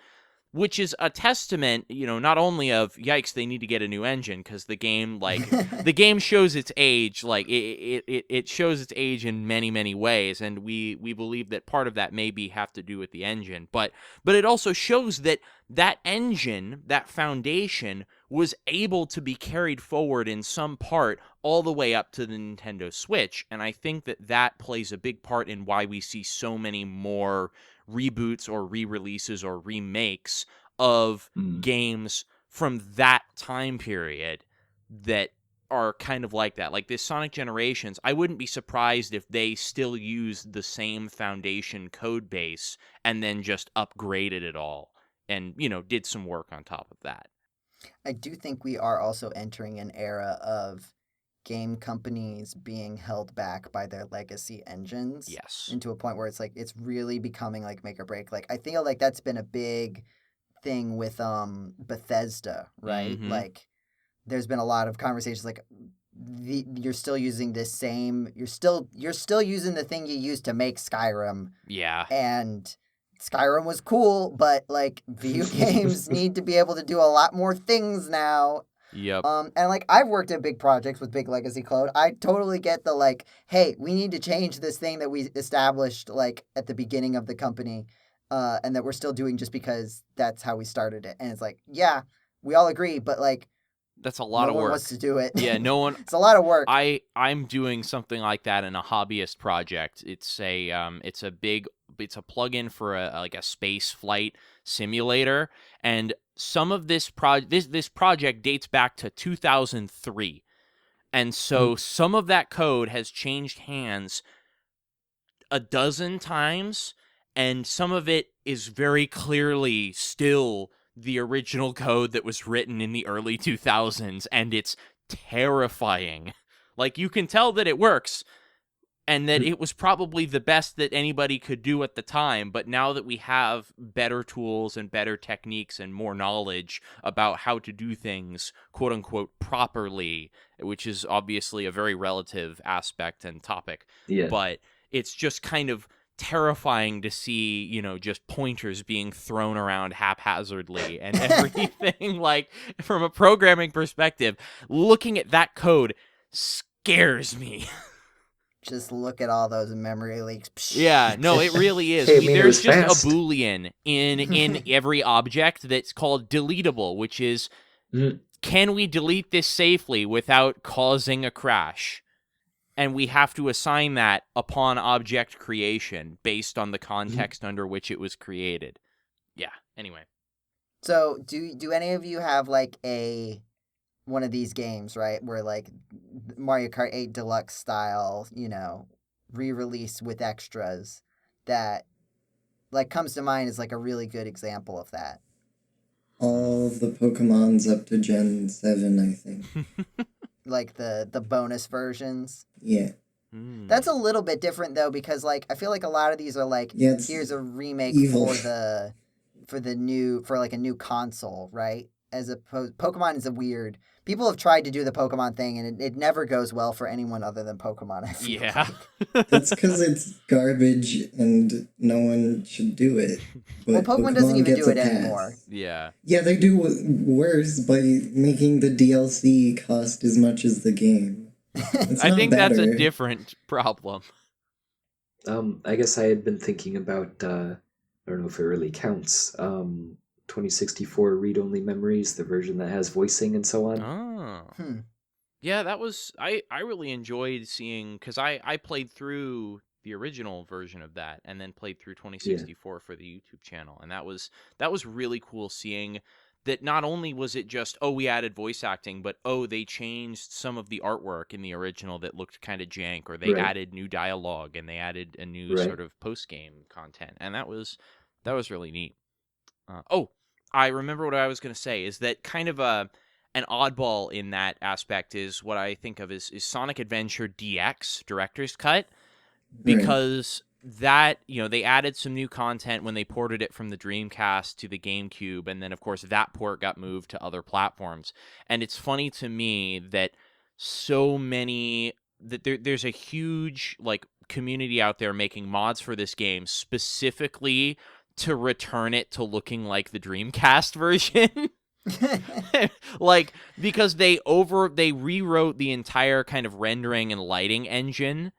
which is a testament, not only of, yikes, they need to get a new engine, because the game, like, the game shows its age, like, it shows its age in many, many ways, and we believe that part of that maybe have to do with the engine, but it also shows that that engine, that foundation, was able to be carried forward in some part all the way up to the Nintendo Switch, and I think that plays a big part in why we see so many more reboots or re-releases or remakes of games from that time period that are kind of like that. Like this Sonic Generations, I wouldn't be surprised if they still used the same foundation code base and then just upgraded it all and, did some work on top of that. I do think we are also entering an era of game companies being held back by their legacy engines. Yes. Into a point where it's like it's really becoming like make or break. Like I feel like that's been a big thing with Bethesda, right? Mhm. Like there's been a lot of conversations like you're still using this same you're still using the thing you used to make Skyrim, Yeah. and Skyrim was cool, but like video games need to be able to do a lot more things now. Yep. And like I've worked at big projects with big legacy code. I totally get the like, hey, we need to change this thing that we established like at the beginning of the company, and that we're still doing just because that's how we started it. And it's like, yeah, we all agree, but like that's a lot no of one work. wants to do it. Yeah, no one. It's a lot of work. I'm doing something like that in a hobbyist project. It's a plugin for a space flight simulator, and some of this project dates back to 2003, and so some of that code has changed hands a dozen times, and some of it is very clearly still the original code that was written in the early 2000s, and it's terrifying. Like, you can tell that it works, and that it was probably the best that anybody could do at the time, but now that we have better tools and better techniques and more knowledge about how to do things, quote-unquote, properly, which is obviously a very relative aspect and topic, but it's just kind of terrifying to see, just pointers being thrown around haphazardly and everything. Like, from a programming perspective, looking at that code scares me. Just look at all those memory leaks. Yeah, no, it really is. Hey, There's just fast. a Boolean in every object that's called deletable, which is, can we delete this safely without causing a crash? And we have to assign that upon object creation based on the context under which it was created. Yeah, anyway. So, do any of you have like one of these games, right, where like Mario Kart 8 Deluxe style, re-release with extras that like comes to mind as like a really good example of that? All of the Pokemons up to Gen 7, I think. Like the bonus versions. Yeah. That's a little bit different though, because like I feel like a lot of these are like here's a remake for a new console, right? As opposed, Pokemon is a weird. People have tried to do the Pokemon thing, and it never goes well for anyone other than Pokemon. I feel like. That's because it's garbage, and no one should do it. But well, Pokemon doesn't even do it anymore. Yeah. Yeah, they do worse by making the DLC cost as much as the game. I think that's a different problem. I guess I had been thinking about, I don't know if it really counts, 2064 read-only memories, the version that has voicing and so on. Oh. Yeah, that was... I really enjoyed seeing... Because I played through the original version of that and then played through 2064 for the YouTube channel. And that was really cool seeing that not only was it just, we added voice acting, but, they changed some of the artwork in the original that looked kind of jank, or they added new dialogue and they added a new sort of post-game content. And that was really neat. I remember what I was going to say is that kind of an oddball in that aspect is what I think of as Sonic Adventure DX Director's Cut, because that, they added some new content when they ported it from the Dreamcast to the GameCube, and then of course that port got moved to other platforms. And it's funny to me that there's a huge like community out there making mods for this game specifically to return it to looking like the Dreamcast version. Like, because they rewrote the entire kind of rendering and lighting engine,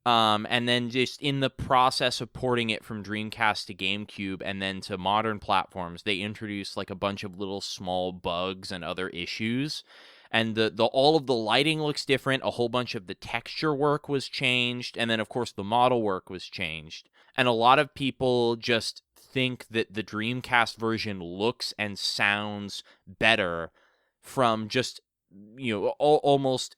and then just in the process of porting it from Dreamcast to GameCube and then to modern platforms, they introduced like a bunch of little small bugs and other issues. And all of the lighting looks different, a whole bunch of the texture work was changed, and then of course the model work was changed. And a lot of people just think that the Dreamcast version looks and sounds better from just almost,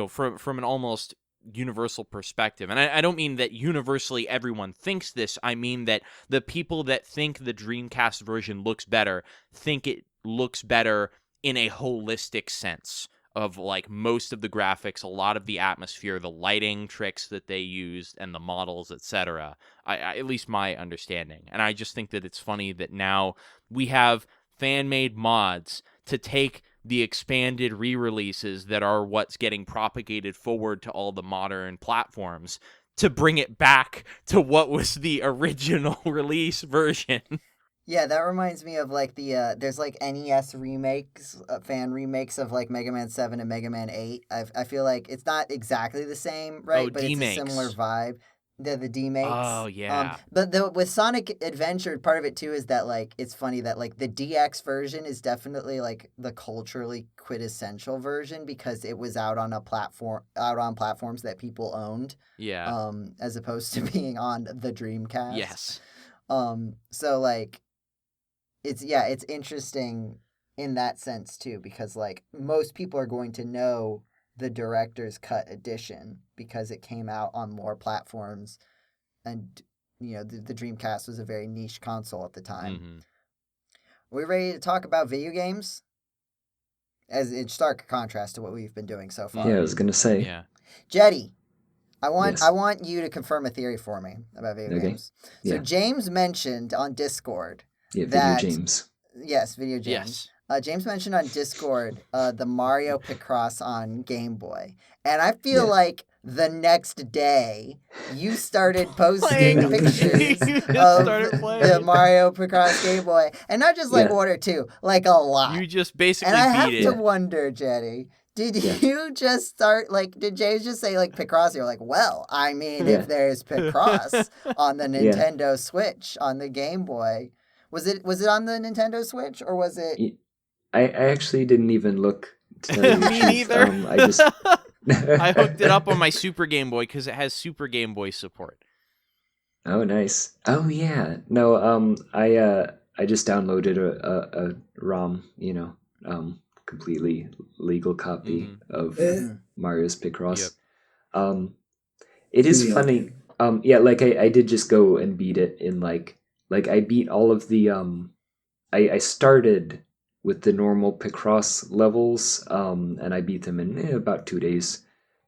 from an almost universal perspective. And I don't mean that universally everyone thinks this. I mean that the people that think the Dreamcast version looks better think it looks better in a holistic sense of like most of the graphics, a lot of the atmosphere, the lighting tricks that they used, and the models, etc. At least my understanding. And I just think that it's funny that now we have fan-made mods to take the expanded re-releases that are what's getting propagated forward to all the modern platforms to bring it back to what was the original release version. Yeah, that reminds me of like the there's like NES remakes, fan remakes of like Mega Man 7 and Mega Man 8. I feel like it's not exactly the same, right? But D-makes. it's a similar vibe. The D-makes. Oh, yeah. But with Sonic Adventure, part of it too is that like it's funny that like the DX version is definitely like the culturally quintessential version because it was out on platforms that people owned. Yeah. As opposed to being on the Dreamcast. Yes. So like it's interesting in that sense too because like most people are going to know the director's cut edition because it came out on more platforms and the Dreamcast was a very niche console at the time. Mm-hmm. Are we ready to talk about video games? As in stark contrast to what we've been doing so far. Yeah, I was gonna say. Yeah. Jeddy, I want you to confirm a theory for me about video games. So Yeah. James mentioned on Discord Video James. Yes, Video James. Yes. James mentioned on Discord the Mario Picross on Game Boy. And I feel like the next day you started posting pictures of the Mario Picross Game Boy. And not just like one or two, like a lot. You just basically and I have beat it. to wonder, Jeddy, did you just start, like, did James just say, like, Picross? You're like, well, I mean, if there's Picross on the Nintendo Switch, on the Game Boy. Was it on the Nintendo Switch, or was it... I actually didn't even look. To tell you the Me truth. neither. I just I hooked it up on my Super Game Boy because it has Super Game Boy support. Oh, nice. Oh, yeah. No, I just downloaded a ROM, completely legal copy of Mario's Picross. Yep. It is funny. Like I did just go and beat it in like I beat all of the I started with the normal Picross levels, and I beat them in about 2 days.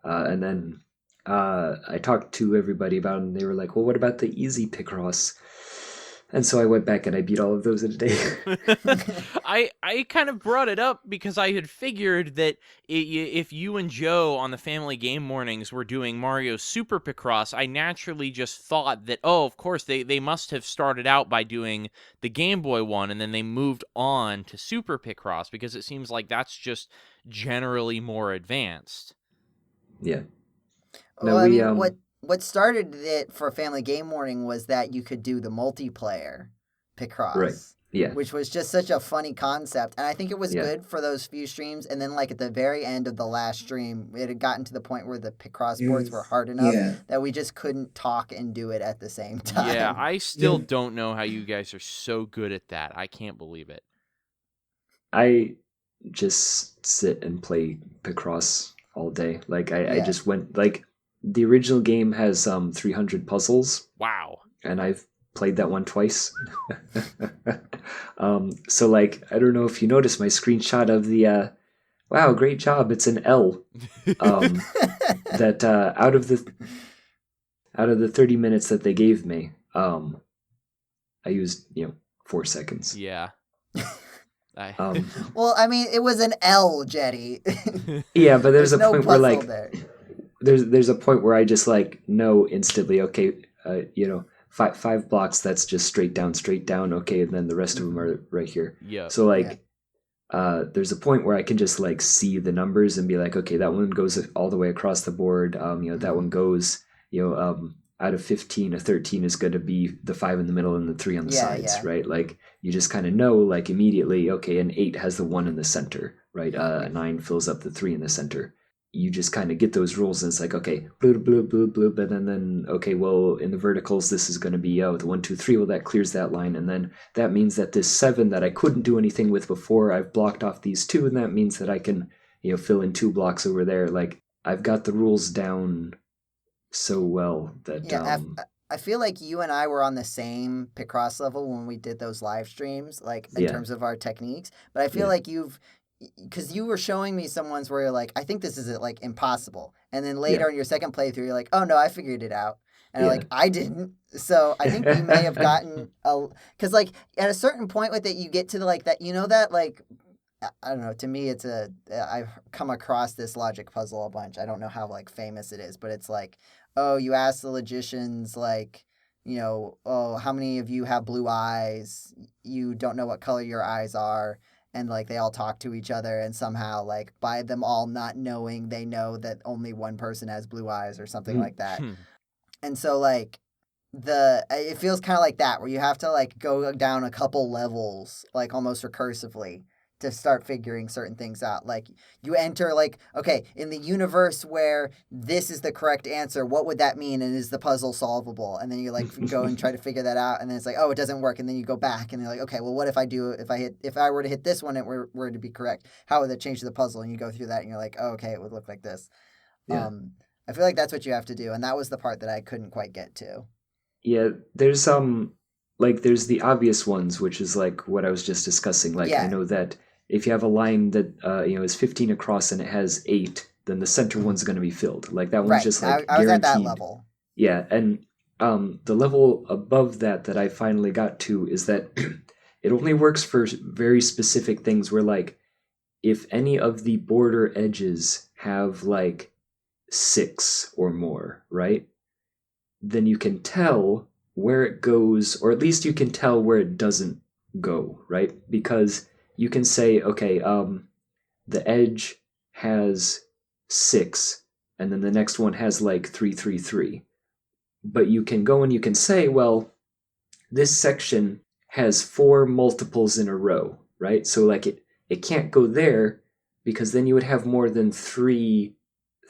And then I talked to everybody about it, and they were like, well, what about the easy Picross? And so I went back and I beat all of those in a day. I kind of brought it up because I had figured that if you and Joe on the Family Game Mornings were doing Mario Super Picross, I naturally just thought that, oh, of course, they must have started out by doing the Game Boy one, and then they moved on to Super Picross, because it seems like that's just generally more advanced. Yeah. Well, what started it for Family Game Morning was that you could do the multiplayer Picross. Right. Yeah. Which was just such a funny concept. And I think it was good for those few streams. And then, like, at the very end of the last stream, it had gotten to the point where the Picross boards were hard enough that we just couldn't talk and do it at the same time. Yeah, I still don't know how you guys are so good at that. I can't believe it. I just sit and play Picross all day. Like, I just went, like... The original game has 300 puzzles. Wow. And I've played that one twice. So, like, I don't know if you noticed my screenshot of the, wow, great job, it's an L. That out of the 30 minutes that they gave me, I used, 4 seconds. Yeah. Well, I mean, it was an L, Jeddy. Yeah, but there's a no point where, like... There. There's a point where I just like know instantly. Okay, 5 blocks. That's just straight down. Okay, and then the rest of them are right here. Yeah. So like, there's a point where I can just like see the numbers and be like, okay, that one goes all the way across the board. That one goes. Out of 15, a 13 is going to be the 5 in the middle and the 3 on the sides, right? Like you just kind of know like immediately. Okay, an 8 has the 1 in the center, right? A 9 fills up the 3 in the center. You just kind of get those rules, and it's like, okay, bloop, bloop, bloop, bloop, and then okay, well, in the verticals, this is going to be, the 1, 2, 3, well, that clears that line, and then that means that this 7 that I couldn't do anything with before, I've blocked off these 2, and that means that I can, fill in 2 blocks over there. Like, I've got the rules down so well that I feel like you and I were on the same Picross level when we did those live streams, like in terms of our techniques. But I feel like because you were showing me some ones where you're like, I think this is like impossible, and then later in your second playthrough, you're like, oh no, I figured it out, and like I didn't. So I think you may have gotten because like at a certain point with it, you get to like that, that like. I don't know. To me, I've come across this logic puzzle a bunch. I don't know how like famous it is, but it's like, oh, you ask the logicians like, oh, how many of you have blue eyes? You don't know what color your eyes are, and like they all talk to each other, and somehow like by them all not knowing, they know that only one person has blue eyes or something like that. And so like it feels kind of like that where you have to like go down a couple levels, like almost recursively, to start figuring certain things out. Like you enter like, okay, in the universe where this is the correct answer, what would that mean? And is the puzzle solvable? And then you like go and try to figure that out. And then it's like, oh, it doesn't work. And then you go back and you're like, okay, well, what if I were to hit this one, it were to be correct, how would that change the puzzle? And you go through that and you're like, oh, okay, it would look like this. Yeah. I feel like that's what you have to do. And that was the part that I couldn't quite get to. Yeah, there's there's the obvious ones, which is like what I was just discussing. Like I know that if you have a line that is 15 across and it has 8, then the center one's going to be filled. Like that one's just like I was guaranteed. at that level. Yeah, and the level above that I finally got to is that it only works for very specific things where like if any of the border edges have like 6 or more, right? Then you can tell where it goes, or at least you can tell where it doesn't go, right? Because you can say, okay, the edge has 6, and then the next one has like 3, 3, 3. But you can go and you can say, well, this section has 4 multiples in a row, right? So like it can't go there because then you would have more than 3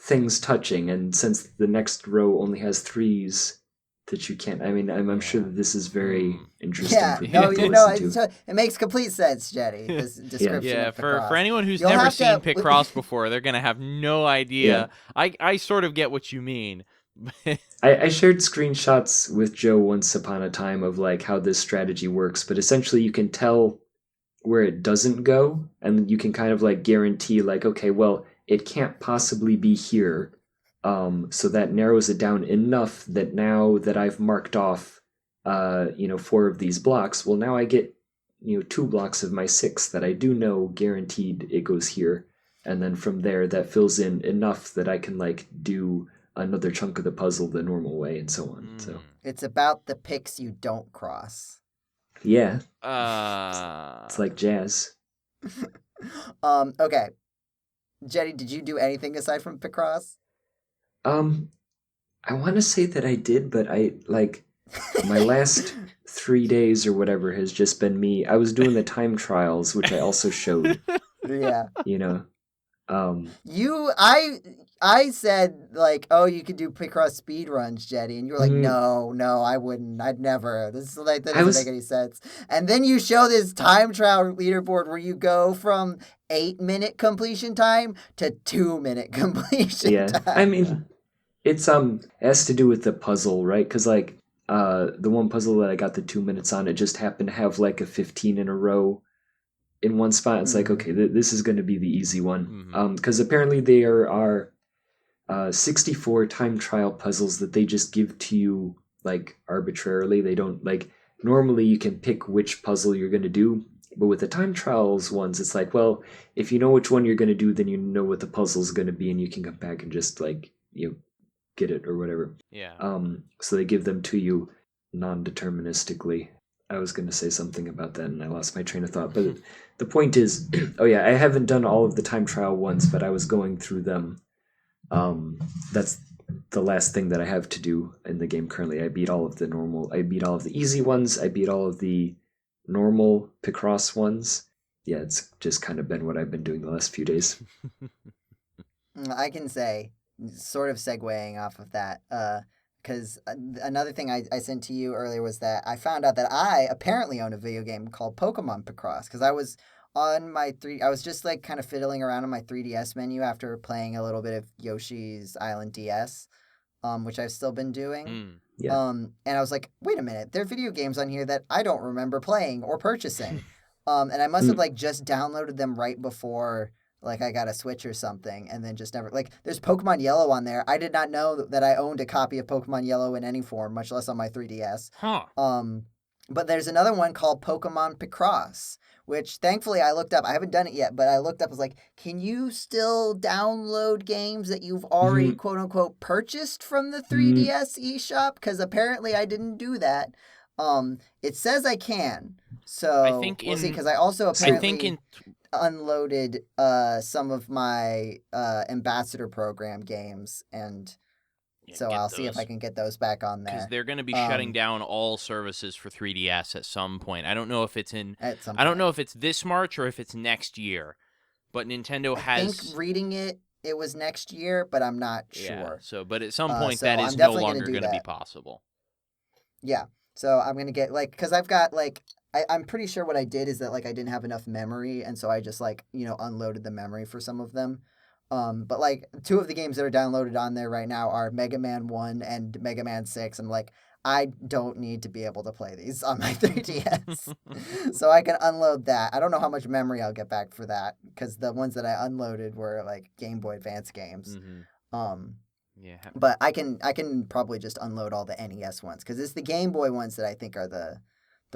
things touching, and since the next row only has 3s, that you can't. I mean, I'm sure that this is very interesting for people to listen to. It makes complete sense, Jeddy. This description. Yeah, of for anyone who's never seen Picross before, they're gonna have no idea. I sort of get what you mean. I shared screenshots with Joe once upon a time of like how this strategy works, but essentially you can tell where it doesn't go, and you can kind of like guarantee like, okay, well, it can't possibly be here. So that narrows it down enough that now that I've marked off, 4 of these blocks, well, now I get, 2 blocks of my 6 that I do know guaranteed it goes here. And then from there, that fills in enough that I can like do another chunk of the puzzle the normal way and so on. So it's about the picks you don't cross. Yeah. It's like jazz. Okay. Jeddy, did you do anything aside from Picross? I want to say that I did, but I like my last 3 days or whatever has just been me. I was doing the time trials, which I also showed. Yeah. I said like, oh, you could do Picross speed runs, Jeddy, and you were like, no, I wouldn't. I'd never. This is like that doesn't make any sense. And then you show this time trial leaderboard where you go from 8-minute completion time to 2-minute completion time. I mean, it has to do with the puzzle, right? Because like the one puzzle that I got the 2 minutes on, it just happened to have like a 15 in a row in one spot. It's like, okay, this is going to be the easy one. Because apparently there are 64 time trial puzzles that they just give to you like arbitrarily. They don't like, normally you can pick which puzzle you're going to do, but with the time trials ones, it's like, well, if you know which one you're going to do, then you know what the puzzle is going to be, and you can come back and just like get it or whatever. Yeah. So they give them to you non-deterministically. I was going to say something about that and I lost my train of thought, but the point is, I haven't done all of the time trial ones, but I was going through them. That's the last thing that I have to do in the game currently. I beat all of the easy ones. I beat all of the normal Picross ones. Yeah, it's just kind of been what I've been doing the last few days. I can say, sort of segueing off of that, because another thing I sent to you earlier was that I found out that I apparently own a video game called Pokemon Picross, because I was on my I was just like kind of fiddling around on my 3DS menu after playing a little bit of Yoshi's Island DS, which I've still been doing. Mm. Yeah. And I was like, wait a minute, there are video games on here that I don't remember playing or purchasing. And I must have like just downloaded them right before like I got a Switch or something, and then just never like. There's Pokemon Yellow on there. I did not know that I owned a copy of Pokemon Yellow in any form, much less on my 3DS. Huh. But there's another one called Pokemon Picross, which thankfully I looked up. I haven't done it yet, but I looked up. I was like, can you still download games that you've already quote unquote purchased from the 3DS eShop? Because apparently I didn't do that. It says I can, so I think we'll see. Because I also apparently in unloaded some of my ambassador program games, and so I'll see if I can get those back on there. Because they're going to be shutting down all services for 3DS at some point. I don't know if it's I don't know if it's this March or if it's next year, but Nintendo has. I think reading it was next year, but I'm not sure. Yeah, so, but at some point so that I'm is no definitely longer gonna do going to be that. possible. Yeah, so I'm gonna get like, because I've got like. I'm pretty sure what I did is that like I didn't have enough memory, and so I just like unloaded the memory for some of them. But like 2 of the games that are downloaded on there right now are Mega Man 1 and Mega Man 6. I'm like, I don't need to be able to play these on my 3DS. So I can unload that. I don't know how much memory I'll get back for that, because the ones that I unloaded were like Game Boy Advance games. Yeah. But I can probably just unload all the NES ones, because it's the Game Boy ones that I think are the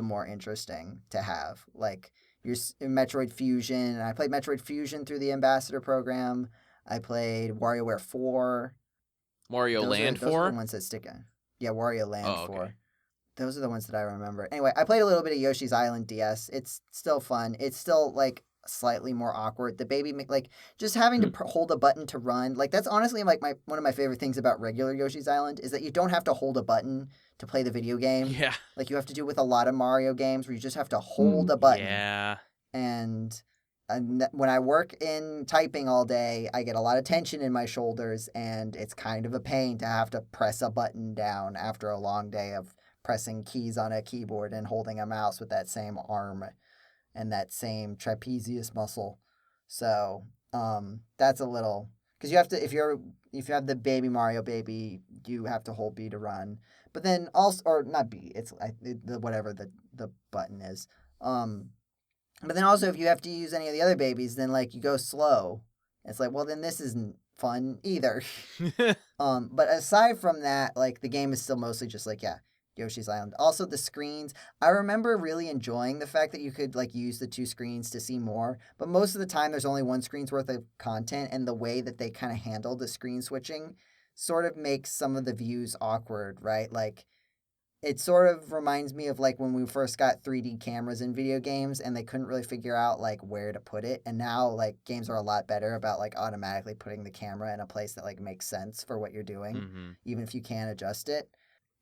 more interesting to have. Like your Metroid Fusion, and I played Metroid Fusion through the Ambassador program. I played WarioWare 4. Mario Land 4? Those are the ones that stick in. Yeah, Wario Land 4. Okay. Those are the ones that I remember. Anyway, I played a little bit of Yoshi's Island DS. It's still fun. It's still like slightly more awkward. The baby, like just having to hold a button to run. Like that's honestly like one of my favorite things about regular Yoshi's Island is that you don't have to hold a button to play the video game. Yeah. Like you have to do with a lot of Mario games where you just have to hold a button. Yeah. And when I work in typing all day, I get a lot of tension in my shoulders, and it's kind of a pain to have to press a button down after a long day of pressing keys on a keyboard and holding a mouse with that same arm and that same trapezius muscle. So that's a little, because you have to, if you have the Baby Mario baby, you have to hold B to run. But then also, or not B, it's whatever the button is. But then also, if you have to use any of the other babies, then like you go slow. It's like, well, then this isn't fun either. But aside from that, like the game is still mostly just like, yeah, Yoshi's Island. Also, the screens. I remember really enjoying the fact that you could like use the 2 screens to see more. But most of the time, there's only 1 screen's worth of content, and the way that they kind of handle the screen switching sort of makes some of the views awkward, right? Like, it sort of reminds me of like when we first got 3D cameras in video games and they couldn't really figure out like where to put it. And now like games are a lot better about like automatically putting the camera in a place that like makes sense for what you're doing, even if you can't adjust it.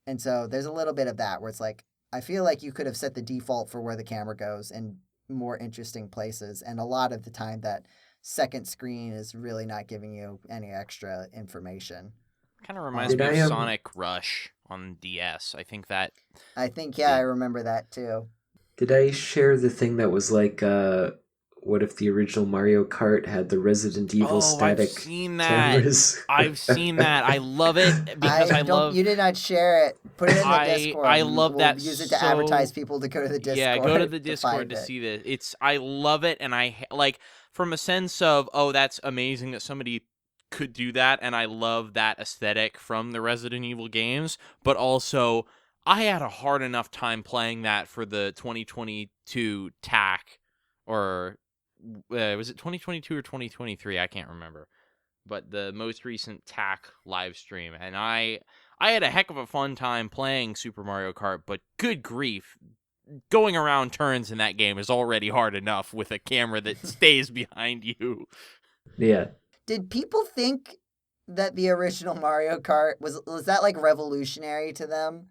And so there's a little bit of that where it's like, I feel like you could have set the default for where the camera goes in more interesting places. And a lot of the time that second screen is really not giving you any extra information. Kind of reminds me of Sonic Rush on DS. I think, I remember that too. Did I share the thing that was like, what if the original Mario Kart had the Resident Evil static I've seen that. cameras? I've seen that. I love it because I love... You did not share it. Put it in the Discord. I love that. Use it to advertise people to go to the Discord. Yeah, go to the Discord to see this. I love it, and I like from a sense of, oh, that's amazing that somebody could do that, and I love that aesthetic from the Resident Evil games, but also I had a hard enough time playing that for the 2022 TAC, or was it 2022 or 2023? I can't remember, but the most recent TAC live stream, and I had a heck of a fun time playing Super Mario Kart, but good grief, going around turns in that game is already hard enough with a camera that stays behind you. Yeah. Did people think that the original Mario Kart was that like revolutionary to them?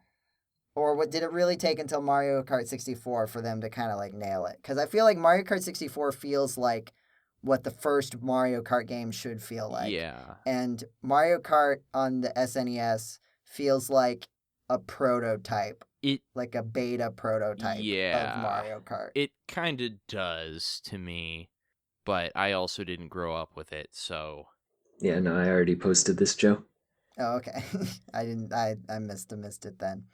Or did it really take until Mario Kart 64 for them to kind of like nail it? Because I feel like Mario Kart 64 feels like what the first Mario Kart game should feel like. Yeah. And Mario Kart on the SNES feels like a prototype, It like a beta prototype Yeah. of Mario Kart. It kind of does to me, but I also didn't grow up with it, so Yeah, no, I already posted this, Joe. Oh, okay. I missed it then.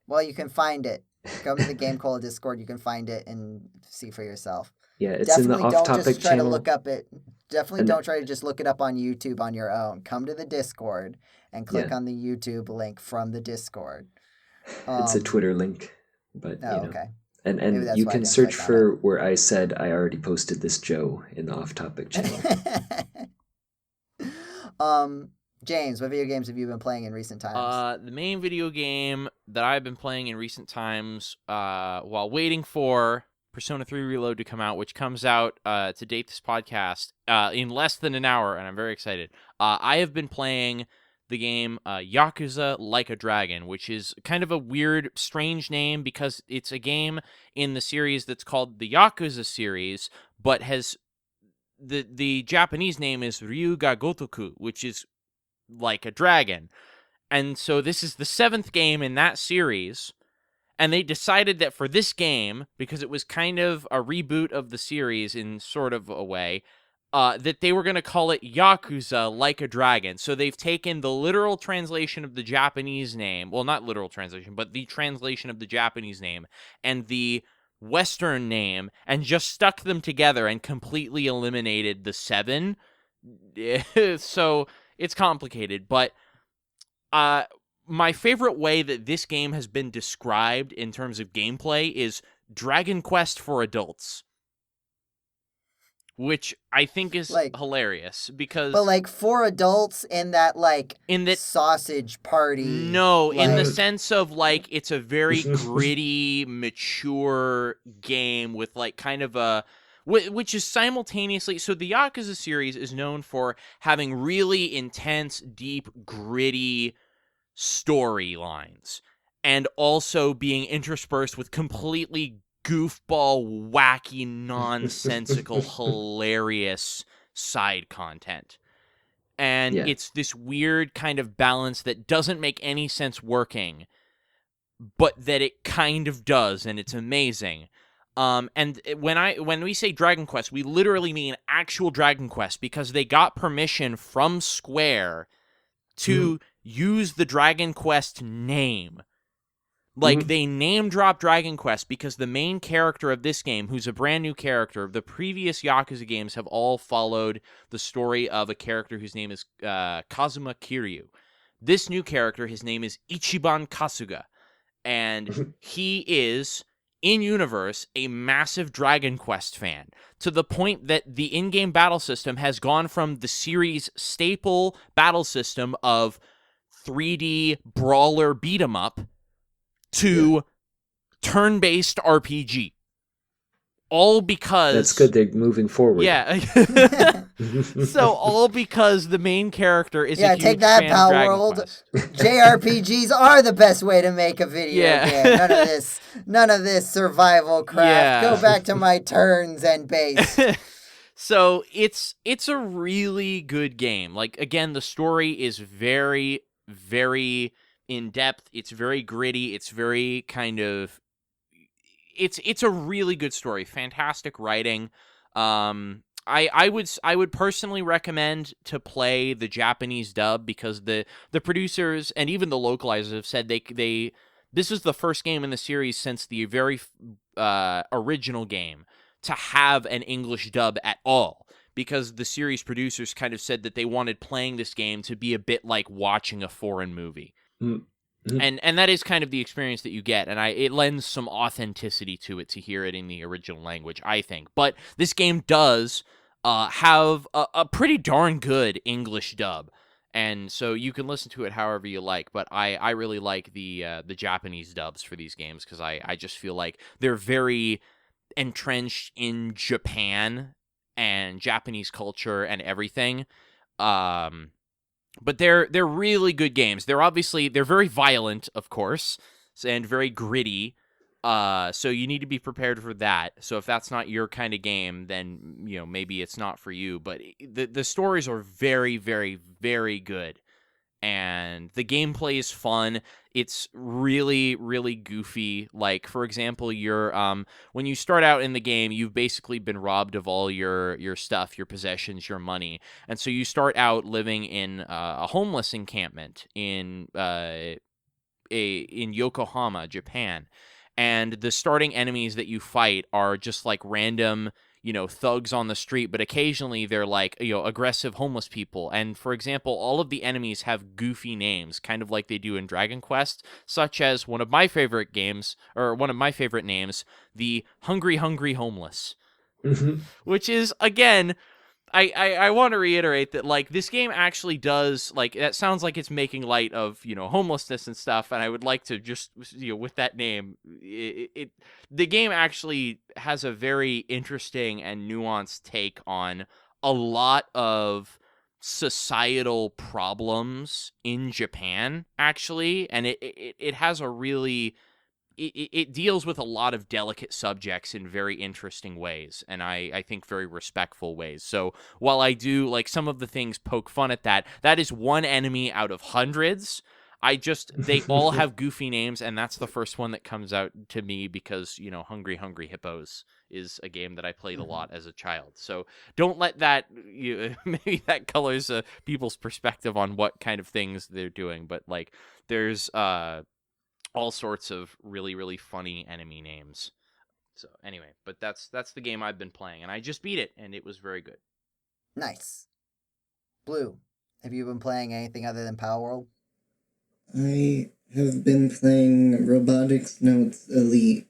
Well, you can find it. Come to the GameCola Discord. You can find it and see for yourself. Yeah, it's Definitely in the don't off-topic just try channel. to look up it. Definitely And- don't try to just look it up on YouTube on your own. Come to the Discord and click Yeah. on the YouTube link from the Discord. It's a Twitter link, but Oh, okay. Maybe And that's you why I can didn't search click on for where I said I already posted this, Joe, in the off-topic channel. James, what video games have you been playing in recent times? The main video game that I've been playing in recent times, while waiting for Persona 3 Reload to come out, which comes out to date this podcast in less than an hour, and I'm very excited. I have been playing the game Yakuza Like a Dragon, which is kind of a weird, strange name because it's a game in the series that's called the Yakuza series, but has the Japanese name is Ryuga Gotoku, which is like a dragon. And so this is the 7th game in that series, and they decided that for this game, because it was kind of a reboot of the series in sort of a way, that they were going to call it Yakuza Like a Dragon. So they've taken the literal translation of the Japanese name, well, not literal translation, but the translation of the Japanese name, and the Western name, and just stuck them together and completely eliminated the 7. So it's complicated, but my favorite way that this game has been described in terms of gameplay is Dragon Quest for adults, which I think is hilarious because... But, like, for adults in that sausage party... No, in the sense of, like, it's a very gritty, mature game with, like, kind of a... Which is simultaneously... So the Yakuza series is known for having really intense, deep, gritty storylines, and also being interspersed with completely goofball, wacky, nonsensical, hilarious side content. And it's this weird kind of balance that doesn't make any sense working, but that it kind of does, and it's amazing. And when we say Dragon Quest, we literally mean actual Dragon Quest, because they got permission from Square to use the Dragon Quest name. Like, they name-drop Dragon Quest because the main character of this game, who's a brand new character, the previous Yakuza games have all followed the story of a character whose name is Kazuma Kiryu. This new character, his name is Ichiban Kasuga, and he is, in-universe, a massive Dragon Quest fan, to the point that the in-game battle system has gone from the series' staple battle system of 3D brawler beat-em-up to turn-based RPG. All because... That's good, they're moving forward. Yeah. So, all because the main character is a huge take that, fan of Dragon Palword. Quest. JRPGs are the best way to make a video game. None of this survival crap. Yeah. Go back to my turns and base. So, it's a really good game. Like, again, the story is very, very in-depth. It's very gritty. It's very kind of... It's a really good story. Fantastic writing. I would personally recommend to play the Japanese dub, because the producers and even the localizers have said this is the first game in the series since the very original game to have an English dub at all, because the series producers kind of said that they wanted playing this game to be a bit like watching a foreign movie. And that is kind of the experience that you get, and it lends some authenticity to it to hear it in the original language, I think. But this game does have a pretty darn good English dub, and so you can listen to it however you like. But I really like the Japanese dubs for these games, because I just feel like they're very entrenched in Japan and Japanese culture and everything. But they're really good games. They're very violent, of course, and very gritty. So you need to be prepared for that. So if that's not your kind of game, then maybe it's not for you. But the stories are very, very, very good, and the gameplay is fun. It's really, really goofy. Like, for example, you're when you start out in the game, you've basically been robbed of all your stuff, your possessions, your money, and so you start out living in a homeless encampment in Yokohama, Japan. And the starting enemies that you fight are just like random, thugs on the street, but occasionally they're like, aggressive homeless people. And for example, all of the enemies have goofy names, kind of like they do in Dragon Quest, such as one of my favorite names, the Hungry Hungry Homeless, which is, again, I want to reiterate that, like, this game actually does, like, that sounds like it's making light of, homelessness and stuff, and I would like to just, with that name, the game actually has a very interesting and nuanced take on a lot of societal problems in Japan, actually, and it has a really... It deals with a lot of delicate subjects in very interesting ways, and I think very respectful ways. So while I do, like, some of the things poke fun at that is one enemy out of hundreds. They all have goofy names, and that's the first one that comes out to me because, Hungry Hungry Hippos is a game that I played a lot as a child. So don't let that, maybe that colors people's perspective on what kind of things they're doing, but, like, there's all sorts of really, really funny enemy names. So anyway, but that's the game I've been playing, and I just beat it, and it was very good. Nice. Blue, have you been playing anything other than Palworld? I have been playing Robotics Notes Elite,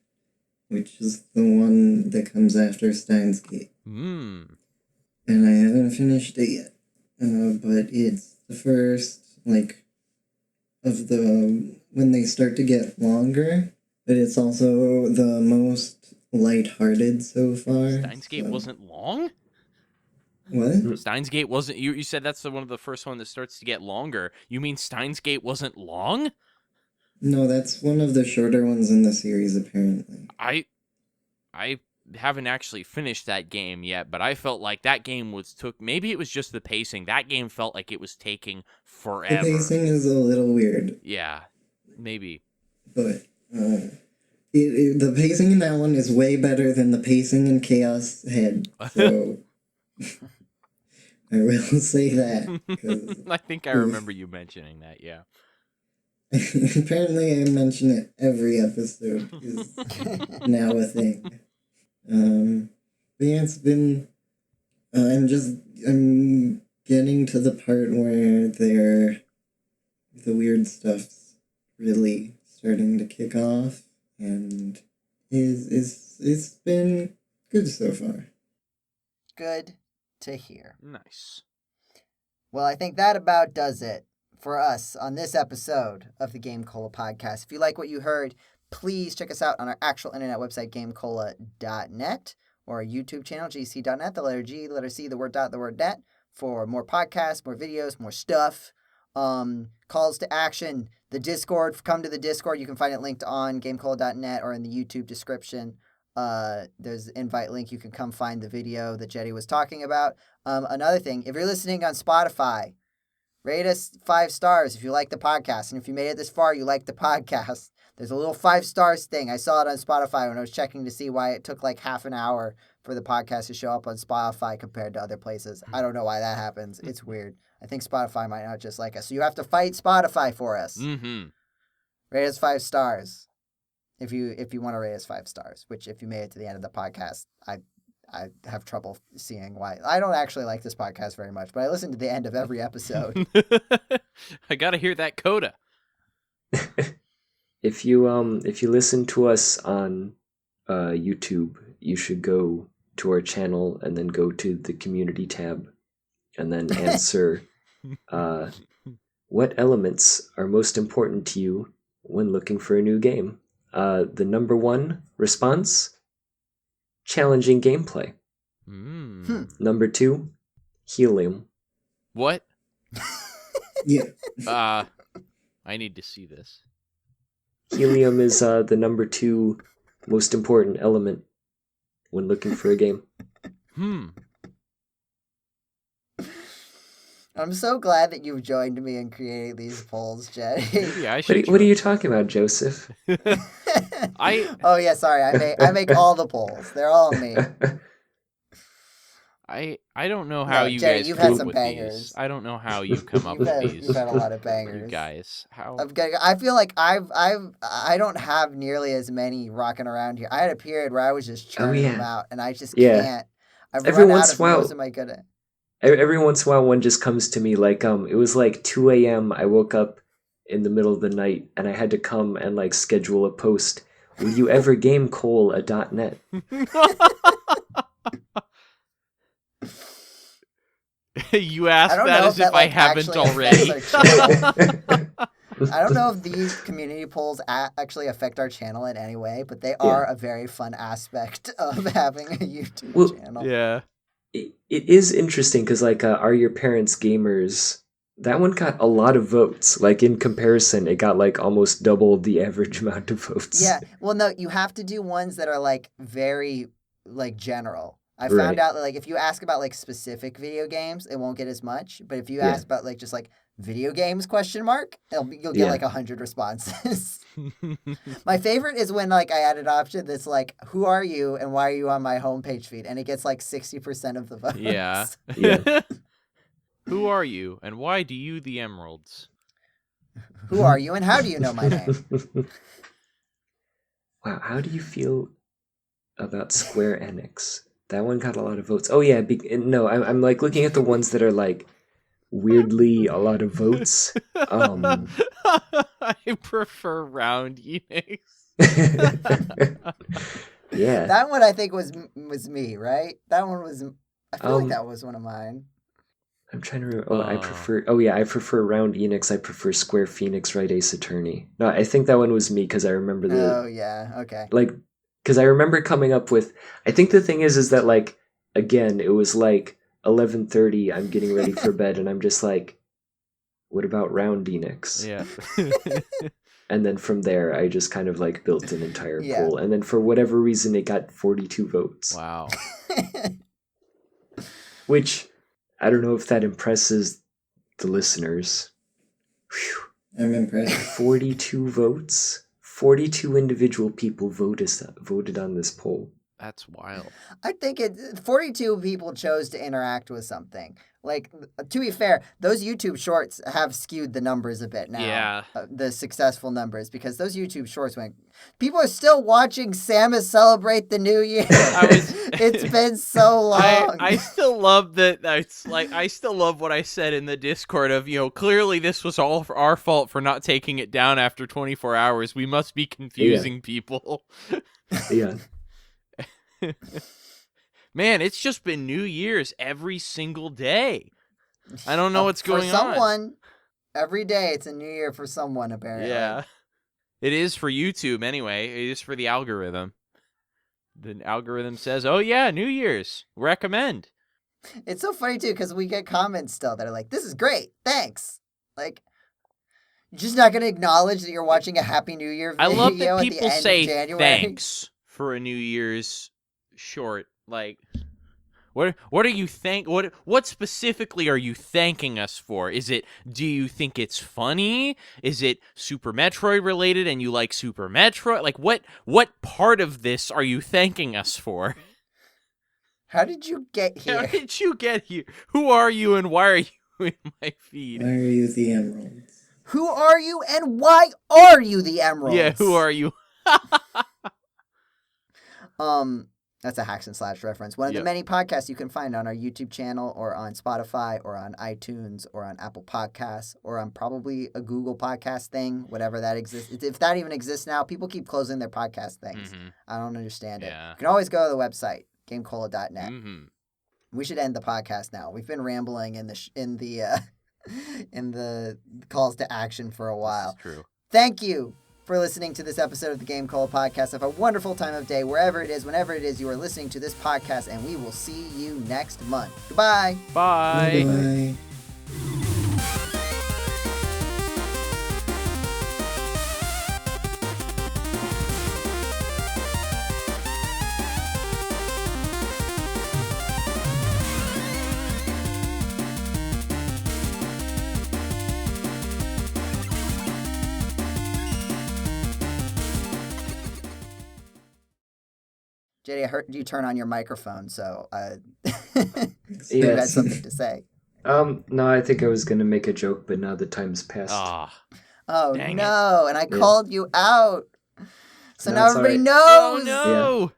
which is the one that comes after Steins Gate. And I haven't finished it yet. But it's the first, of the... when they start to get longer, but it's also the most lighthearted so far. Steins Gate wasn't long? What? Steins Gate wasn't... You said that's one of the first one that starts to get longer. You mean Steins Gate wasn't long? No, that's one of the shorter ones in the series, apparently. I haven't actually finished that game yet, but I felt like that game maybe it was just the pacing. That game felt like it was taking forever. The pacing is a little weird. Yeah, maybe. But the pacing in that one is way better than the pacing in Chaos Head. So I will say that. I think I remember you mentioning that, yeah. Apparently I mention it every episode is now a thing. But yeah, it's been... I'm getting to the part where the weird stuff's really starting to kick off, and it's been good so far. Good to hear. Nice. Well, I think that about does it for us on this episode of the GameCola podcast. If you like what you heard, please check us out on our actual internet website, GameCola.net, or our YouTube channel, GCDotNet, the letter G, the letter C, the word dot, the word net, for more podcasts, more videos, more stuff. Calls to action, the Discord, come to the Discord. You can find it linked on GameCola.net or in the YouTube description. There's an invite link. You can come find the video that Jeddy was talking about. Another thing, if you're listening on Spotify, rate us 5 stars if you like the podcast. And if you made it this far, you like the podcast. There's a little 5 stars thing. I saw it on Spotify when I was checking to see why it took like half an hour for the podcast to show up on Spotify compared to other places. I don't know why that happens. It's weird. I think Spotify might not just like us. So you have to fight Spotify for us. Mm-hmm. Rate us 5 stars if you want to rate us 5 stars, which if you made it to the end of the podcast, I have trouble seeing why. I don't actually like this podcast very much, but I listen to the end of every episode. I got to hear that coda. If you listen to us on YouTube, you should go to our channel and then go to the community tab and then answer what elements are most important to you when looking for a new game. The number 1 response, challenging gameplay. Number 2, helium. What? Yeah. I need to see this. Helium is the number 2 most important element when looking for a game. I'm so glad that you've joined me in creating these polls, Jeddy. Maybe I should. What are you talking about, Joseph? Oh yeah, sorry. I make all the polls. They're all me. I don't know how you Jeddy, guys you've come had up some with bangers. these. I don't know how you come up with these. You've had a lot of You bangers. guys, how? I feel like I don't have nearly as many rocking around here. I had a period where I was just churning them out, and I just can't. I've Every run once out of in a while- most of my good. Every once in a while, one just comes to me. Like, it was like 2 a.m. I woke up in the middle of the night, and I had to come and like schedule a post. Will you ever GameCola .net? You asked I don't that know as if if that, I like, haven't actually already. affects our channel. I don't know if these community polls actually affect our channel in any way, but they are a very fun aspect of having a YouTube channel. Yeah. It is interesting because, like, are your parents gamers? That one got a lot of votes. Like, in comparison, it got like almost double the average amount of votes. Yeah. Well, no, you have to do ones that are like very like general. I Right. found out that like if you ask about like specific video games, it won't get as much. But if you ask about like just like video games you'll get like 100 responses. My favorite is when like I add an option that's like, who are you and why are you on my homepage feed? And it gets like 60% of the votes. Yeah. Yeah. Who are you and why do you the emeralds? Who are you and how do you know my name? Wow, how do you feel about Square Enix? That one got a lot of votes. Oh yeah, no, I'm like looking at the ones that are like weirdly a lot of votes. I prefer round Unix. Yeah. That one I think was me, right? That one was. I feel like that was one of mine. I'm trying to remember. I prefer Round Enix. I prefer Square Phoenix Right Ace Attorney. No, I think that one was me because I remember the. Oh yeah, okay. Like, because I remember coming up with. I think the thing is that like again it was like 11:30. I'm getting ready for bed and I'm just like, what about Round Enix? Yeah. And then from there, I just kind of like built an entire poll. And then for whatever reason, it got 42 votes. Wow. Which, I don't know if that impresses the listeners. Whew. I'm impressed. 42 votes? 42 individual people voted on this poll. That's wild. I think 42 people chose to interact with something. Like, to be fair, those YouTube shorts have skewed the numbers a bit now. Yeah. The successful numbers, because those YouTube shorts went... People are still watching Samus celebrate the new year. It's been so long. I still love that. It's like, I still love what I said in the Discord of, clearly this was all our fault for not taking it down after 24 hours. We must be confusing people. Yeah. Man, it's just been New Year's every single day. I don't know what's going on. For someone, every day it's a new year for someone, apparently. Yeah. It is for YouTube anyway. It is for the algorithm. The algorithm says, oh yeah, New Year's. Recommend. It's so funny too, because we get comments still that are like, this is great. Thanks. Like, you're just not going to acknowledge that you're watching a Happy New Year video I love that at the people end say of January. thanks for a New Year's short. Like, what are you what specifically are you thanking us for? Do you think it's funny? Is it Super Metroid related and you like Super Metroid? Like, what part of this are you thanking us for? How did you get here? How did you get here? Who are you and why are you in my feed? Why are you the emeralds? Who are you and why are you the emeralds? Yeah, who are you? That's a Hacks and Slash reference. One of the many podcasts you can find on our YouTube channel or on Spotify or on iTunes or on Apple Podcasts or on probably a Google podcast thing, whatever that exists. If that even exists now, people keep closing their podcast things. Mm-hmm. I don't understand it. Yeah. You can always go to the website, GameCola.net. Mm-hmm. We should end the podcast now. We've been rambling in the calls to action for a while. That's true. Thank you for listening to this episode of the GameCola podcast. Have a wonderful time of day wherever it is, whenever it is you are listening to this podcast, and we will see you next month. Goodbye. Bye. Bye. JD, I heard you turn on your microphone, so you had Yes. something to say. No, I think I was gonna make a joke, but now the time's passed. Ah. Oh Dang no! And I Yeah. called you out, so No, now it's everybody alright. knows. Oh no!